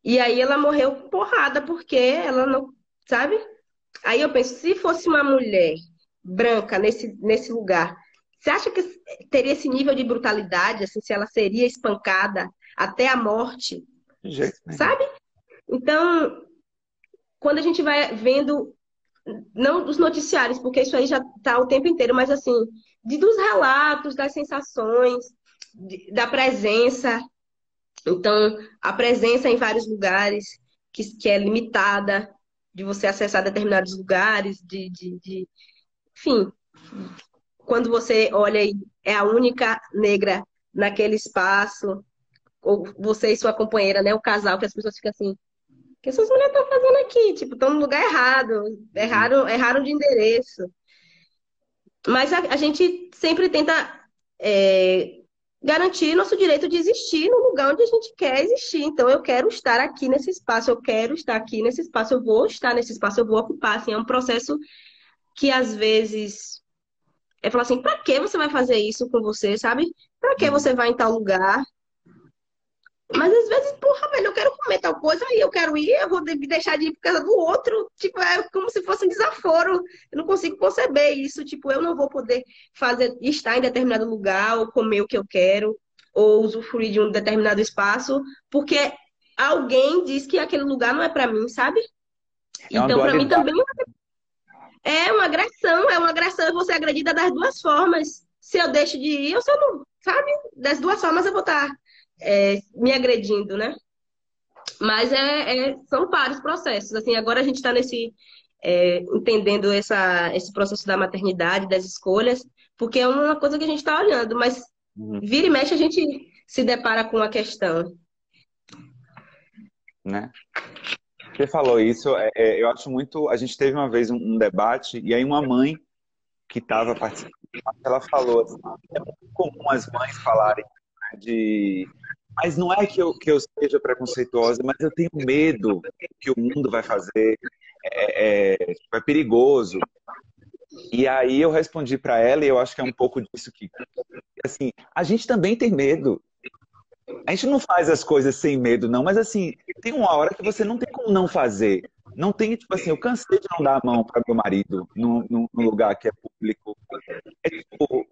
E aí ela morreu porrada, porque ela não, sabe? Aí eu penso, se fosse uma mulher branca nesse lugar, você acha que teria esse nível de brutalidade, assim, se ela seria espancada até a morte, De jeito nenhum. sabe? Então, quando a gente vai vendo, não dos noticiários, porque isso aí já está o tempo inteiro, mas assim, dos relatos, das sensações, da presença. Então, a presença em vários lugares, que é limitada, de você acessar determinados lugares, enfim, quando você olha e é a única negra naquele espaço, ou você e sua companheira, né, o casal, que as pessoas ficam assim, o que essas mulheres estão fazendo aqui? Tipo, estão no lugar errado, Uhum. erraram de endereço. Mas a gente sempre tenta é, garantir nosso direito de existir no lugar onde a gente quer existir. Então, eu quero estar aqui nesse espaço, eu quero estar aqui nesse espaço, eu vou estar nesse espaço, eu vou ocupar. Assim, é um processo que às vezes é falar assim, pra que você vai fazer isso com você, sabe? Pra que Uhum. você vai em tal lugar? Mas às vezes, porra, velho, eu quero comer tal coisa, aí eu quero ir, eu vou deixar de ir por causa do outro. Tipo, é como se fosse um desaforo. Eu não consigo conceber isso. Tipo, eu não vou poder estar em determinado lugar, ou comer o que eu quero, ou usufruir de um determinado espaço, porque alguém diz que aquele lugar não é pra mim, sabe? É uma Então, pra mim dualidade. também é uma agressão, eu vou ser agredida das duas formas. Se eu deixo de ir, ou se eu não, sabe? Das duas formas eu vou estar me agredindo, né? Mas são vários processos. Assim, agora a gente está entendendo esse processo da maternidade, das escolhas, porque é uma coisa que a gente está olhando, mas Uhum. vira e mexe a gente se depara com a questão. Né? Você falou isso, eu acho muito. A gente teve uma vez um debate, e aí uma mãe que estava participando, ela falou assim, é muito comum as mães falarem, né, mas não é que eu seja preconceituosa, mas eu tenho medo que o mundo vai fazer, é perigoso. E aí eu respondi para ela, e eu acho que é um pouco disso que, assim, a gente também tem medo. A gente não faz as coisas sem medo, não, mas assim, tem uma hora que você não tem como não fazer. Não tem, tipo assim, eu cansei de não dar a mão para meu marido num lugar que é público. É tipo,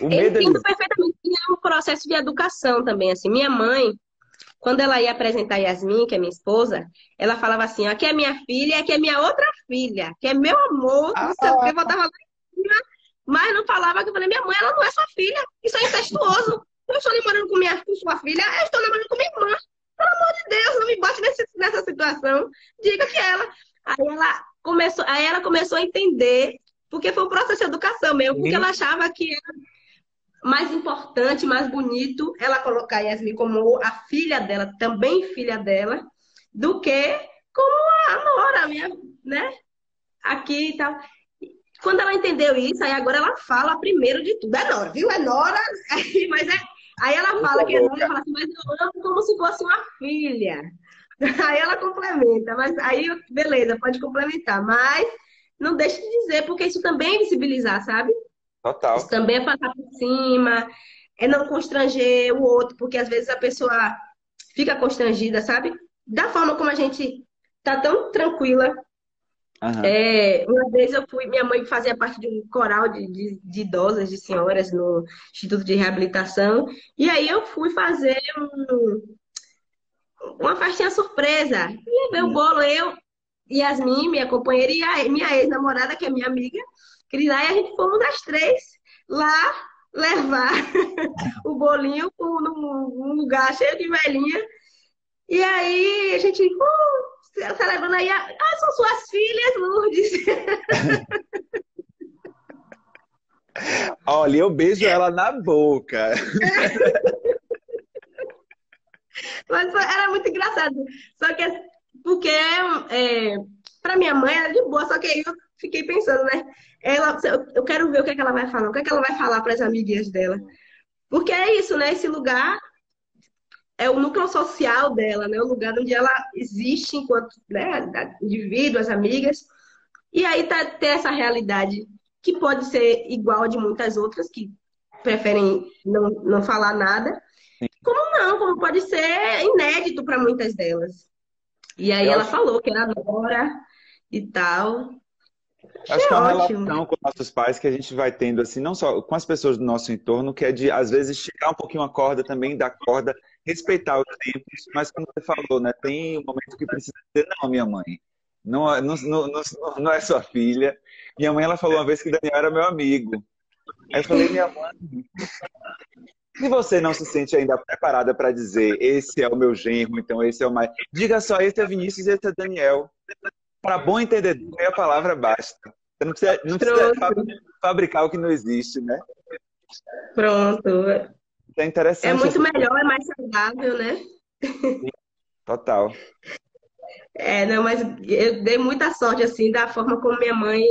o Eu medo, entendo ele. perfeitamente que é um processo de educação também. Assim, minha mãe, quando ela ia apresentar Yasmin, que é minha esposa, ela falava assim: aqui é minha filha, aqui é minha outra filha, que é meu amor, não sei o que, botava lá em cima, mas não falava que eu falei: minha mãe, ela não é sua filha, isso é incestuoso. Eu estou namorando com sua filha, eu estou namorando com minha irmã. Pelo amor de Deus, não me bote nessa situação. Diga que ela. Aí ela começou a entender, porque foi um processo de educação mesmo, porque ela achava que mais importante, mais bonito ela colocar Yasmin como a filha dela, também filha dela, do que como a Nora, minha, né? Aqui e tal. Quando ela entendeu isso, aí agora ela fala primeiro de tudo. É Nora, viu? É Nora, mas aí ela fala Puta que é Nora e louca. fala assim, mas eu amo como se fosse uma filha. Aí ela complementa, mas aí, beleza, pode complementar, mas não deixe de dizer, porque isso também é visibilizar, sabe? Isso Total. também é passar por cima, é não constranger o outro, porque às vezes a pessoa fica constrangida, sabe? Da forma como a gente tá tão tranquila. Aham. Uma vez minha mãe fazia parte de um coral de idosas, de senhoras no Instituto de Reabilitação, e aí eu fui fazer uma festinha surpresa. E levei o bolo, eu, Yasmin, minha companheira, e a minha ex-namorada, que é minha amiga. Cris, aí a gente fomos as três lá levar o bolinho num lugar cheio de velhinha. E aí a gente, celebrando aí, são suas filhas, Lourdes. Olha, eu beijo ela na boca. Mas era muito engraçado. Só que, porque para minha mãe era de boa, só que aí eu fiquei pensando, né? Eu quero ver o que é que ela vai falar, o que é que ela vai falar para as amiguinhas dela. Porque é isso, né? Esse lugar é o núcleo social dela, né? O lugar onde ela existe enquanto, né, indivíduo, as amigas. E aí ter essa realidade que pode ser igual a de muitas outras que preferem não falar nada. Como não, como pode ser inédito para muitas delas. E aí Eu ela acho, falou que era nora e tal. acho Achei que é uma ótimo. relação com nossos pais que a gente vai tendo, assim, não só com as pessoas do nosso entorno, que é de, às vezes, esticar um pouquinho a corda também, dar corda, respeitar os tempos, mas como você falou, né, tem um momento que precisa dizer, não, minha mãe, não é sua filha. Minha mãe, ela falou uma vez que Daniel era meu amigo. Aí eu falei, minha mãe, se você não se sente ainda preparada para dizer, esse é o meu genro, então esse é o mais... Diga só, esse é Vinícius e esse é Daniel. Para bom entendedor, meia palavra basta. Você não precisa Pronto, fabricar o que não existe, né? pronto. É É interessante muito essa melhor, é mais saudável, né? total. Não, mas eu dei muita sorte, assim, da forma como minha mãe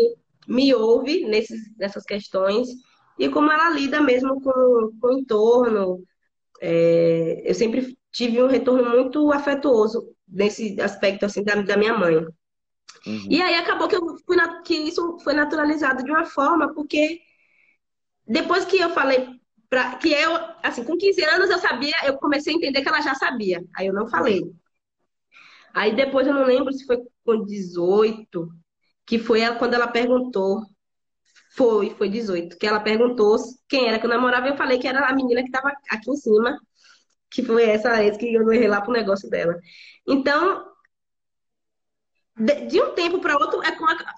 me ouve nessas questões e como ela lida mesmo com o entorno. Eu sempre tive um retorno muito afetuoso nesse aspecto, assim, da minha mãe. E Uhum. aí acabou que, que isso foi naturalizado de uma forma, porque depois que eu falei que eu, assim, com 15 anos eu sabia, eu comecei a entender que ela já sabia. Aí eu não falei. Aí depois eu não lembro se foi com 18, que foi quando ela perguntou. Foi 18, que ela perguntou quem era que eu namorava, e eu falei que era a menina que estava aqui em cima, que foi essa ex que eu levei lá pro negócio dela. Então, de um tempo para outro,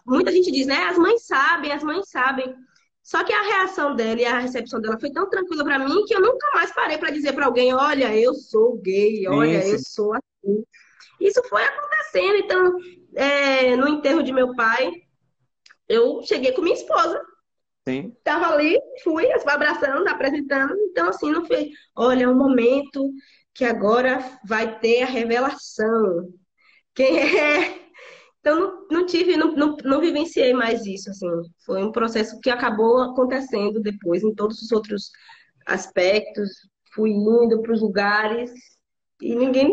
muita gente diz, né? As mães sabem, as mães sabem. Só que a reação dela e a recepção dela foi tão tranquila para mim que eu nunca mais parei para dizer para alguém: olha, eu sou gay, Sim, olha, eu sim, sou assim. Isso foi acontecendo. Então, no enterro de meu pai, eu cheguei com minha esposa. sim. Tava ali, fui abraçando, apresentando. Então, assim, não foi, olha, é um momento que agora vai ter a revelação. Quem é? Então, não tive, não vivenciei mais isso, assim. Foi um processo que acabou acontecendo depois, em todos os outros aspectos. Fui indo para os lugares e ninguém,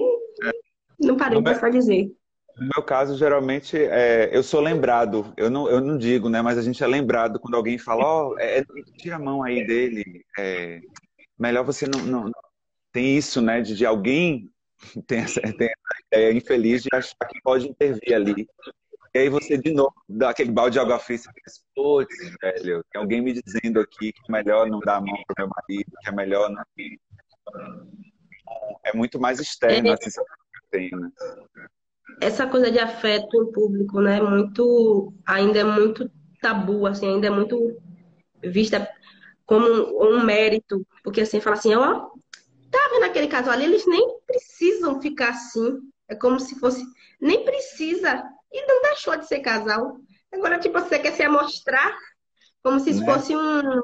não parei No mais meu, para dizer. no meu caso, geralmente, eu sou lembrado. Eu não digo, né? Mas a gente é lembrado quando alguém fala, ó, tira a mão aí dele. Melhor você não. Tem isso, né? De alguém tem essa ideia infeliz de achar que pode intervir ali. E aí você, de novo, dá aquele balde de água fria e pensa, putz, velho, tem alguém me dizendo aqui que é melhor não dar a mão pro meu marido, que é melhor não... É muito mais externo É, a sensação que eu tenho, né? essa coisa de afeto em público, né? Ainda é muito tabu, assim, ainda é muito vista como um mérito, porque assim, fala assim, ó, tá vendo aquele casal ali, eles nem precisam ficar assim. É como se fosse, nem precisa. E não deixou de ser casal. Agora, tipo, você quer se amostrar como se isso Né? fosse um.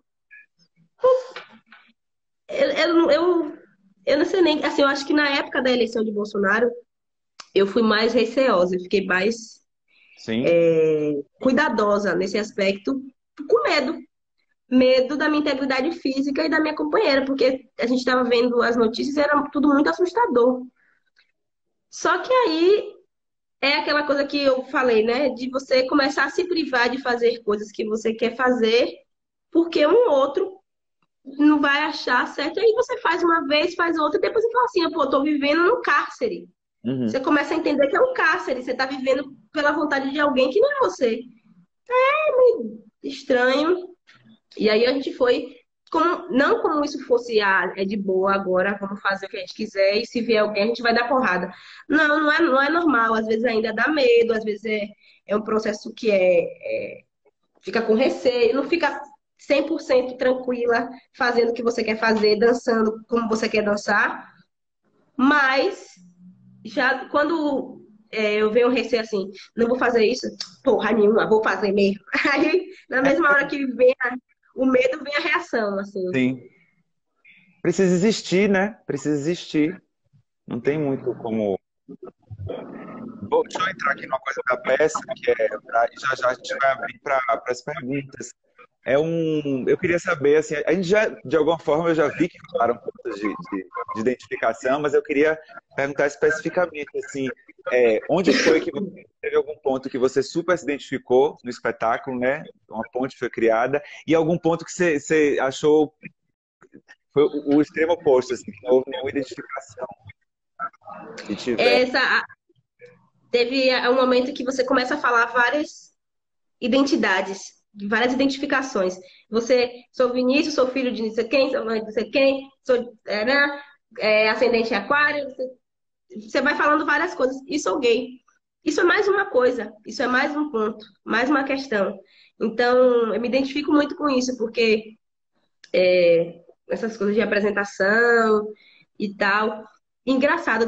Eu não sei nem. Assim, eu acho que na época da eleição de Bolsonaro, eu fui mais receosa, eu fiquei mais Sim. cuidadosa nesse aspecto, com medo. Medo da minha integridade física e da minha companheira, porque a gente estava vendo as notícias e era tudo muito assustador. Só que aí é aquela coisa que eu falei, né? De você começar a se privar de fazer coisas que você quer fazer, porque um outro não vai achar certo. E aí você faz uma vez, faz outra, e depois você fala assim, pô, eu tô vivendo no cárcere. Uhum. Você começa a entender que é um cárcere, você tá vivendo pela vontade de alguém que não é você. Estranho. E aí a gente foi, não como isso fosse, é de boa agora, vamos fazer o que a gente quiser, e se vier alguém, a gente vai dar porrada. Não é normal, às vezes ainda dá medo, às vezes é um processo que fica com receio, não fica 100% tranquila fazendo o que você quer fazer, dançando como você quer dançar. Mas já quando eu venho receio assim, não vou fazer isso, porra nenhuma, vou fazer mesmo. Aí, na mesma hora que vem o medo, vem a reação, assim. Sim. Precisa existir, né? Precisa existir. Não tem muito como. Deixa eu entrar aqui numa coisa da peça, que é. Já já a gente vai abrir para as perguntas. Eu queria saber, assim, a gente já, de alguma forma, eu já vi que falaram pontos de identificação, mas eu queria perguntar especificamente, assim, onde foi que você teve algum ponto que você super se identificou no espetáculo, né? Uma ponte foi criada, e algum ponto que você achou foi o extremo oposto, assim, que não houve nenhuma identificação. Se tiver. Teve um momento que você começa a falar várias identidades, várias identificações. Sou Vinícius, sou filho de não sei quem, sou mãe de não sei quem, sou né, ascendente em aquário. Você vai falando várias coisas. E sou gay. Isso é mais uma coisa, isso é mais um ponto, mais uma questão. Então, eu me identifico muito com isso, porque essas coisas de apresentação e tal. Engraçado,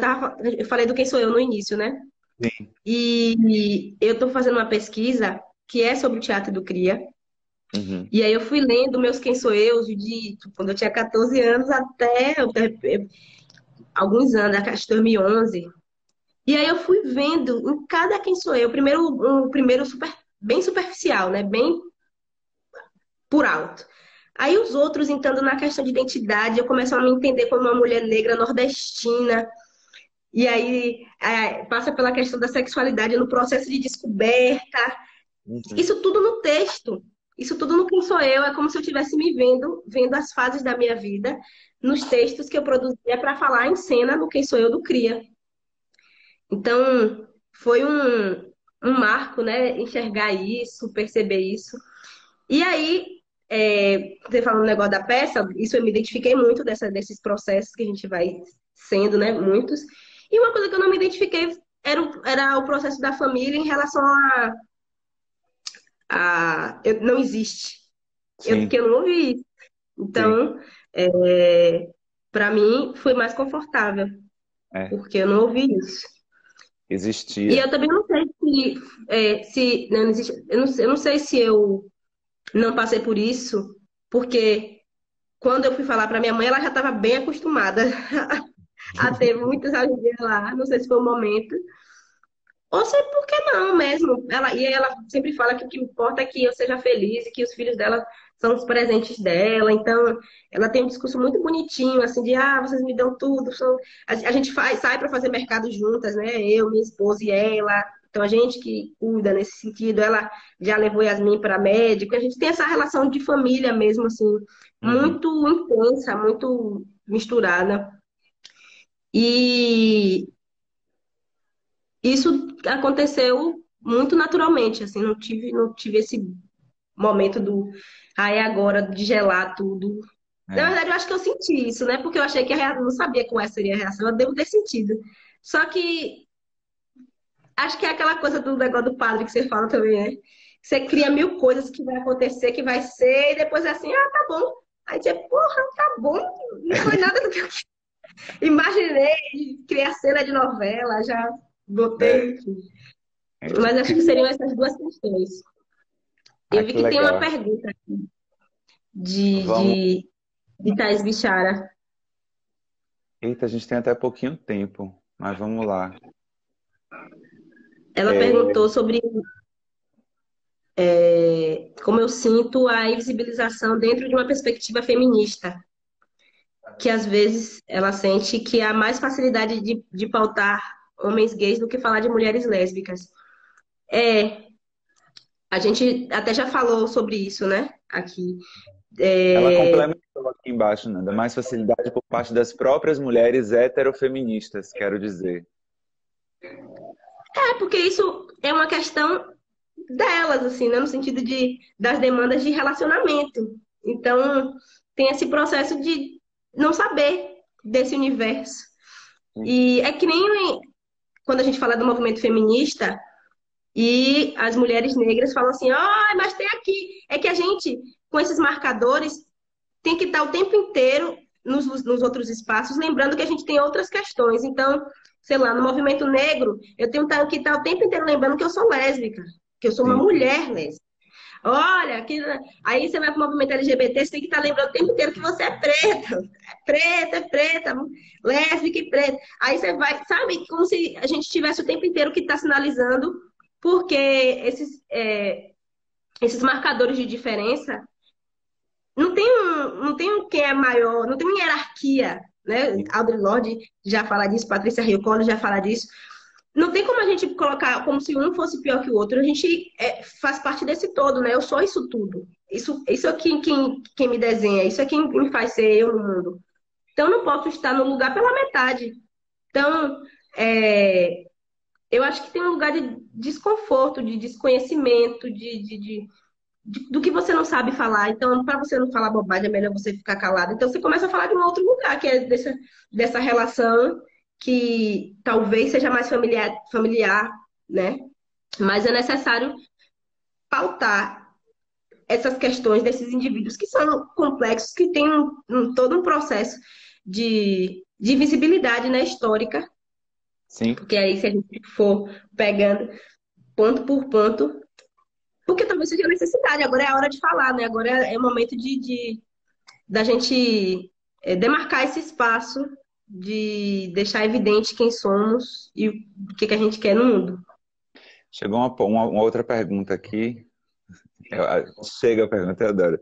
eu falei do quem sou eu no início, né? Sim. E eu estou fazendo uma pesquisa que é sobre o teatro do Cria. Uhum. E aí eu fui lendo meus Quem Sou Eu de quando eu tinha 14 anos até alguns anos, acho que 2011. E aí eu fui vendo em cada Quem Sou Eu, o primeiro bem superficial, né? Bem por alto. Aí os outros, entrando na questão de identidade, eu começo a me entender como uma mulher negra nordestina. E aí passa pela questão da sexualidade no processo de descoberta. Uhum. Isso tudo no texto. Isso tudo no Quem Sou Eu. É como se eu estivesse me vendo as fases da minha vida nos textos que eu produzia para falar em cena no Quem Sou Eu do Cria. Então, foi um marco, né? Enxergar isso, perceber isso. E aí, você falando no negócio da peça, isso eu me identifiquei muito desses processos que a gente vai sendo, né? Muitos. E uma coisa que eu não me identifiquei era o processo da família em relação não existe. Porque eu não ouvi isso. Então, para mim, foi mais confortável. Porque eu não ouvi isso. Existia. E eu também não sei se não existe. Eu não sei se eu não passei por isso, porque quando eu fui falar para minha mãe, ela já estava bem acostumada a ter muitas alegrias lá. Não sei se foi o momento. Ou sei por que não mesmo. Ela sempre fala que o que importa é que eu seja feliz e que os filhos dela são os presentes dela. Então, ela tem um discurso muito bonitinho, assim, de vocês me dão tudo. A gente sai para fazer mercado juntas, né? Eu, minha esposa e ela. Então, a gente que cuida nesse sentido. Ela já levou Yasmin para médico. A gente tem essa relação de família mesmo, assim, muito intensa, muito misturada. E isso aconteceu muito naturalmente, assim, não tive esse momento é agora, de gelar tudo. Na verdade, eu acho que eu senti isso, né? Porque eu achei que não sabia qual seria a reação, eu devo ter sentido. Só que acho que é aquela coisa do negócio do padre que você fala também, né? Você cria mil coisas que vai acontecer, que vai ser, e depois é assim, tá bom. Aí você, porra, tá bom, não foi nada do que eu imaginei, criei a cena de novela, já botei. Mas acho que seriam essas duas questões. Eu vi que tem uma pergunta aqui de Thaís Bichara. Eita, a gente tem até pouquinho tempo, mas vamos lá. Ela perguntou sobre como eu sinto a invisibilização dentro de uma perspectiva feminista. Que às vezes ela sente que há mais facilidade de pautar homens gays do que falar de mulheres lésbicas. A gente até já falou sobre isso, né? Aqui. Ela complementou aqui embaixo, Nanda, mais facilidade por parte das próprias mulheres heterofeministas, quero dizer. Porque isso é uma questão delas, assim, né? No sentido das demandas de relacionamento. Então, tem esse processo de não saber desse universo. E é que nem quando a gente fala do movimento feminista, E as mulheres negras falam assim, mas tem aqui. É que a gente, com esses marcadores, tem que estar o tempo inteiro nos outros espaços, lembrando que a gente tem outras questões. Então, sei lá, no movimento negro, eu tenho que estar o tempo inteiro lembrando que eu sou lésbica, que eu sou uma Sim. mulher lésbica. Olha, aí você vai para o movimento LGBT, você tem que estar lembrando o tempo inteiro que você é preta, lésbica e preta. Aí você vai, sabe, como se a gente tivesse o tempo inteiro que está sinalizando, porque esses marcadores de diferença não tem quem é maior, não tem uma hierarquia, né? Audre Lorde já fala disso, Patrícia Hill Collins já fala disso. Não tem como a gente colocar como se um fosse pior que o outro. A gente faz parte desse todo, né? Eu sou isso tudo. Isso é quem me desenha, isso é quem me faz ser eu no mundo. Então, eu não posso estar no lugar pela metade. Então, eu acho que tem um lugar de desconforto, de desconhecimento, do que você não sabe falar. Então, para você não falar bobagem, é melhor você ficar calado. Então, você começa a falar de um outro lugar, que é dessa relação que talvez seja mais familiar, né? Mas é necessário pautar essas questões desses indivíduos que são complexos, que têm todo um processo de visibilidade, né, histórica, Sim. porque aí se a gente for pegando ponto por ponto, porque talvez seja necessidade, agora é a hora de falar, né? Agora é o momento da gente demarcar esse espaço, de deixar evidente quem somos e o que a gente quer no mundo. Chegou uma outra pergunta aqui. Chega a pergunta, eu adoro.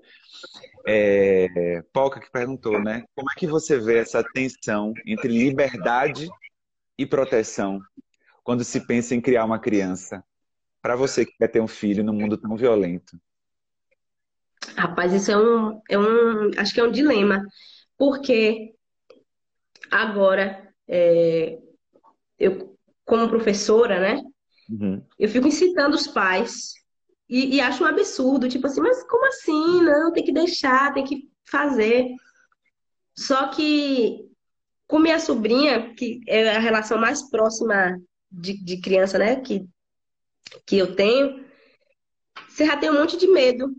Polka que perguntou, né? Como é que você vê essa tensão entre liberdade e proteção quando se pensa em criar uma criança? Para você que quer ter um filho num mundo tão violento. Rapaz, isso acho que é um dilema, porque agora, eu, como professora, né, Uhum. eu fico incitando os pais e acho um absurdo, tipo assim, mas como assim? Não, tem que deixar, tem que fazer. Só que com minha sobrinha, que é a relação mais próxima de criança, né, que eu tenho, você já tem um monte de medo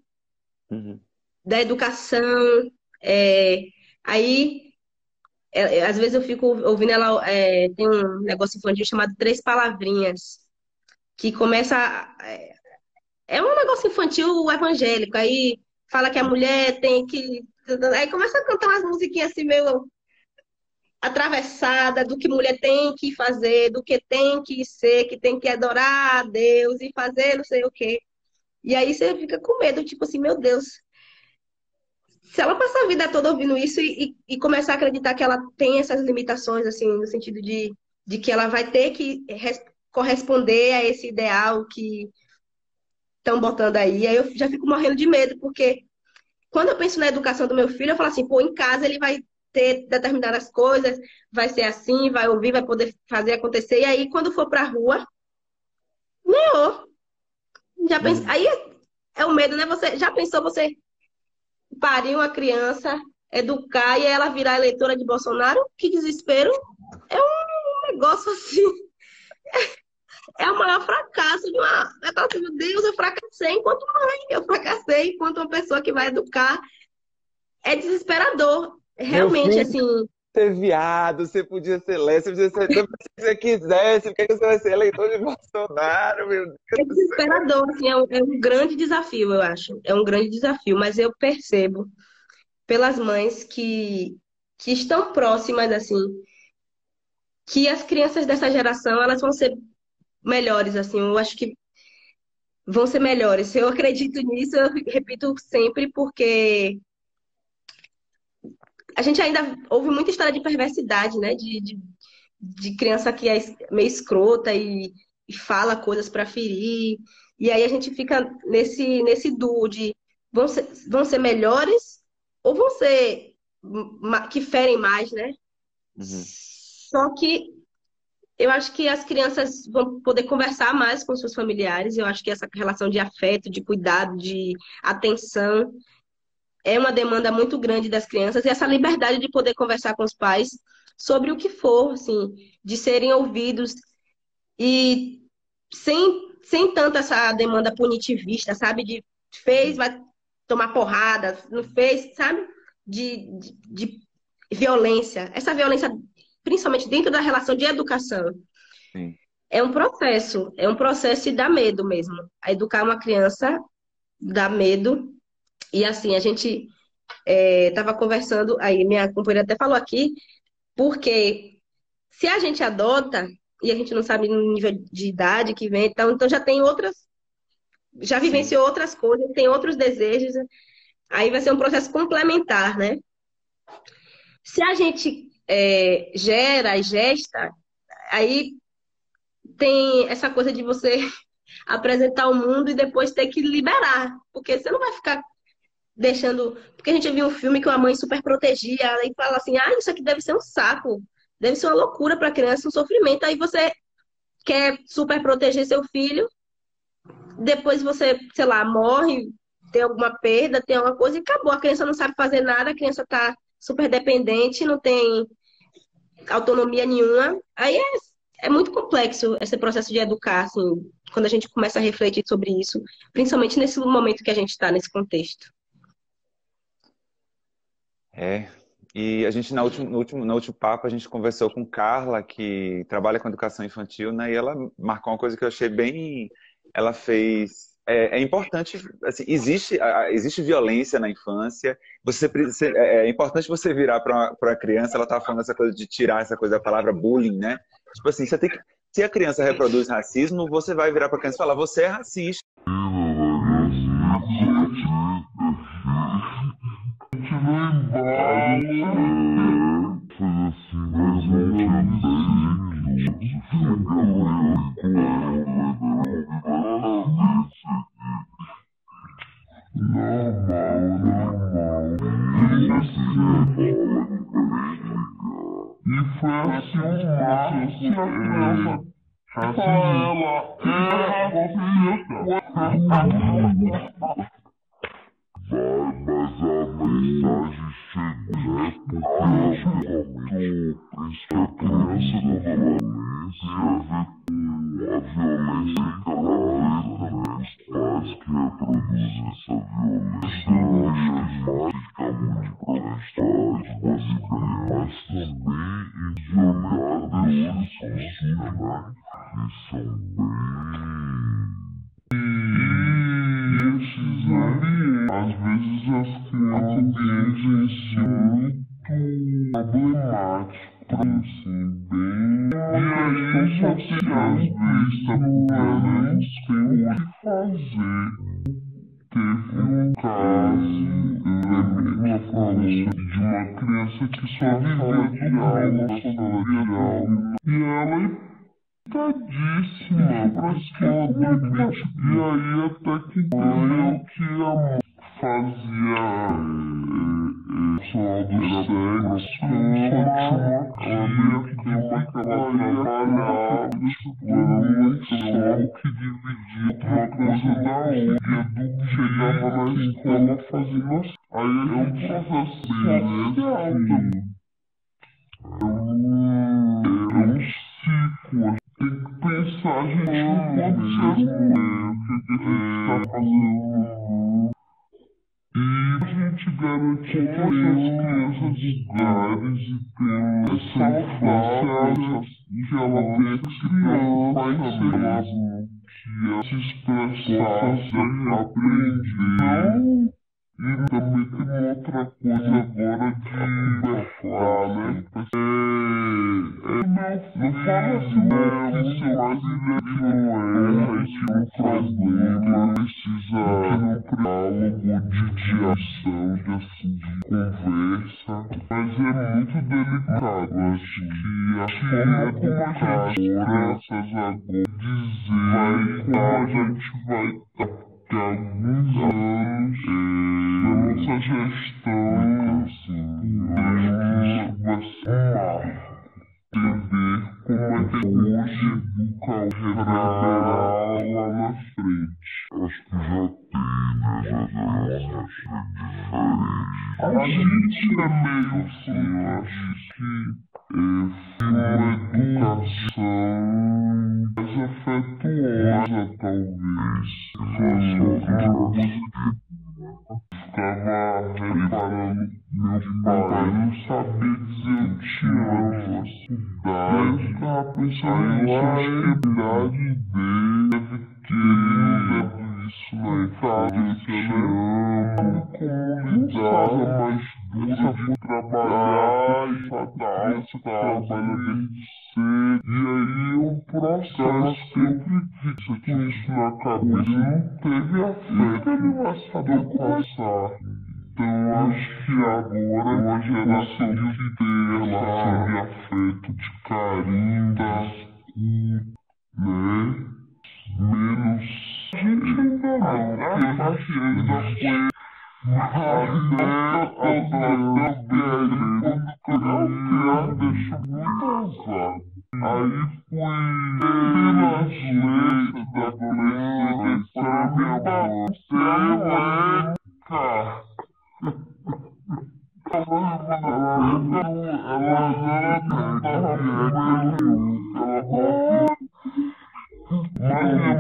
Uhum. da educação, é, aí às vezes eu fico ouvindo ela, tem um negócio infantil chamado Três Palavrinhas, que começa. É um negócio infantil evangélico, aí fala que a mulher tem que. Aí começa a cantar umas musiquinhas assim, meio atravessada do que mulher tem que fazer, do que tem que ser, que tem que adorar a Deus e fazer não sei o quê. E aí você fica com medo, tipo assim, meu Deus, se ela passar a vida toda ouvindo isso e começar a acreditar que ela tem essas limitações, assim, no sentido de que ela vai ter que corresponder a esse ideal que estão botando aí eu já fico morrendo de medo, porque quando eu penso na educação do meu filho, eu falo assim, pô, em casa ele vai ter determinadas coisas, vai ser assim, vai ouvir, vai poder fazer acontecer, e aí quando for pra rua, meu, já pensa, Uhum. aí é o medo, né? Você já pensou você parir uma criança, educar e ela virar eleitora de Bolsonaro? Que desespero! É um negócio assim, é o maior fracasso de uma. Eu falo assim, meu Deus, eu fracassei enquanto mãe, eu fracassei enquanto uma pessoa que vai educar. É desesperador, Meu realmente, filho, assim, ser viado, você podia ser lésbico, você podia ser se você quisesse, por que você vai ser eleitor de Bolsonaro, meu Deus é do céu? desesperador, assim, é um grande desafio, eu acho. É um grande desafio, mas eu percebo pelas mães que estão próximas, assim, que as crianças dessa geração, elas vão ser melhores, assim, eu acho que vão ser melhores. Eu acredito nisso, eu repito sempre, porque a gente ainda ouve muita história de perversidade, né? De criança que é meio escrota e fala coisas para ferir. E aí a gente fica nesse duo de vão ser melhores ou vão ser que ferem mais, né? Uhum. Só que eu acho que as crianças vão poder conversar mais com seus familiares. Eu acho que essa relação de afeto, de cuidado, de atenção é uma demanda muito grande das crianças e essa liberdade de poder conversar com os pais sobre o que for, assim, de serem ouvidos e sem sem tanto essa demanda punitivista, sabe? De fez, vai tomar porrada, não fez, sabe? De violência. Essa violência, principalmente dentro da relação de educação. Sim. É um processo e dá medo mesmo. A educar uma criança dá medo. E assim, a gente estava conversando, aí minha companheira até falou aqui, porque se a gente adota, e a gente não sabe no nível de idade que vem, então já tem outras, já Sim. vivenciou outras coisas, tem outros desejos, aí vai ser um processo complementar, né? Se a gente gera e gesta, aí tem essa coisa de você apresentar o mundo e depois ter que liberar, porque você não vai ficar deixando. Porque a gente viu um filme que uma mãe super protegia e fala assim: ah, isso aqui deve ser um saco, deve ser uma loucura para a criança, um sofrimento. Aí você quer super proteger seu filho, depois você, sei lá, morre, tem alguma perda, tem alguma coisa e acabou. A criança não sabe fazer nada, a criança está super dependente, não tem autonomia nenhuma. Aí é muito complexo esse processo de educar, assim, quando a gente começa a refletir sobre isso, principalmente nesse momento que a gente está, nesse contexto. E a gente, no último papo, a gente conversou com Carla, que trabalha com educação infantil, né? E ela marcou uma coisa que eu achei bem... Ela fez... É importante, assim, existe violência na infância. É importante você virar para a criança, ela estava falando essa coisa de tirar essa coisa da palavra bullying, né? Tipo assim, você tem que, se a criança reproduz racismo, você vai virar para a criança e falar, você é racista. E foi assim um marco que a criança fala, mas a mensagem chegou, porque a criança da violência a violência encarnada os pais que reproduzem essa violência, eu acho que fica muito protestante, mas também em violadores funcionais, que são bem... esses às vezes as crianças vivenciam muito problemático, assim, bem... E aí só tem às vezes tá podendo tem o que fazer. Teve um caso, eu lembrei uma fala de uma criança que só vivia do aula, sala de aula, e ela tadíssima pra escola dormir. E aí até que veio que a mãe fazia só do sexo, ela meio que deu uma trabalhada, era um lençol que dividia uma coisa da outra, e chegava na escola fazendo assim. Aí é um processo social, é um ciclo. Tem que pensar, a gente não pode ser o que a gente está fazendo. E a gente garantir que essas crianças lugares e tenham essa infância que ela tem que se preocupar em ser mesmo, que ela se expressar, aprender. E também tem uma outra coisa agora de falar, né? Não fala assim, que seu brasileiro não é, que um problema precisa de diálogo, de diação, de conversa, mas é muito delicado. Acho que a forma como a gente crianças agora dizer como a gente vai que há alguns anos na nossa gestão, assim, acho que isso vai ser entender como é que hoje educa o reverberar lá na frente. Acho que já tem, né? Já tem uma diferente. A gente é meio assim, acho que foi uma educação mais afetuosa. virtuosa, talvez. Ficava reparando, meu pai não sabia dizer eu te amo, eu ficava pensando na idade dele, que ele deve isso na infância, eu te amo, como lidar mais dura de trabalhar e fatal, você trabalha desde cedo, e aí o processo sempre fica com isso na cabeça, não teve afeto, ele vai saber passar. Então eu acho que agora é uma geração de ter relação de afeto, de carinho, né? Menos. A gente ainda não, porque a gente ainda foi. Até quando deixa muito ousado. Aí pelas leis da adolescência, minha mãe, cara. Mas minha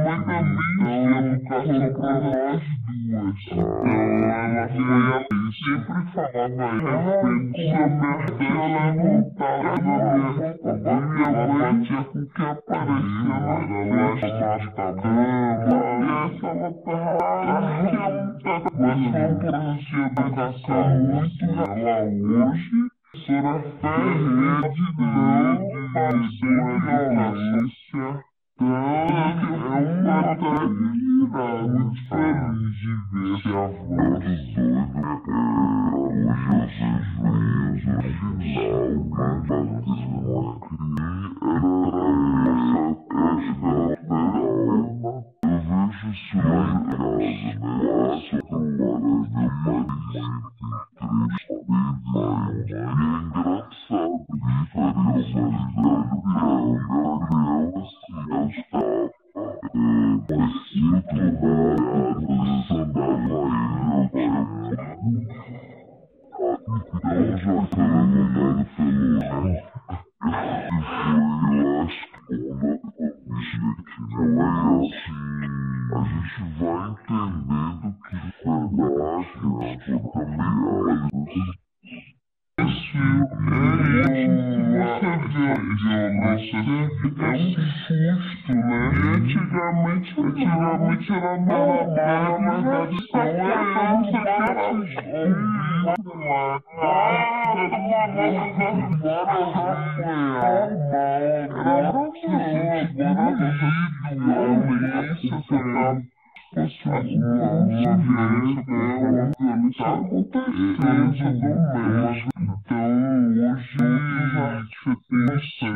mãe também tinha educação para nós duas. Então ela sempre falava isso. Se ela não tava na minha mãe tinha com que aparecia na festa da cama. E essa ela tava. Mas foi um processo de educação muito ela hoje. Professora Ferreira de violência. Então, é uma tarefa muito feliz de ver esse avanço. Hoje eu vejo isso no final, eu vejo isso lá em casa, né? Passo por horas, meu pai tem 3 é engraçado, diferenças dela, eu estava mais sinto pensando ela então já foi levantado pelo eu acho que não é assim, a gente vai entendendo que verdade, isso também isso você vê violência é um susto, né? E antigamente era normal, mas a tradição era não sei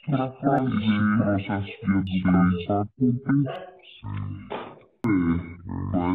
para fazer processo de educação acontecer. Vai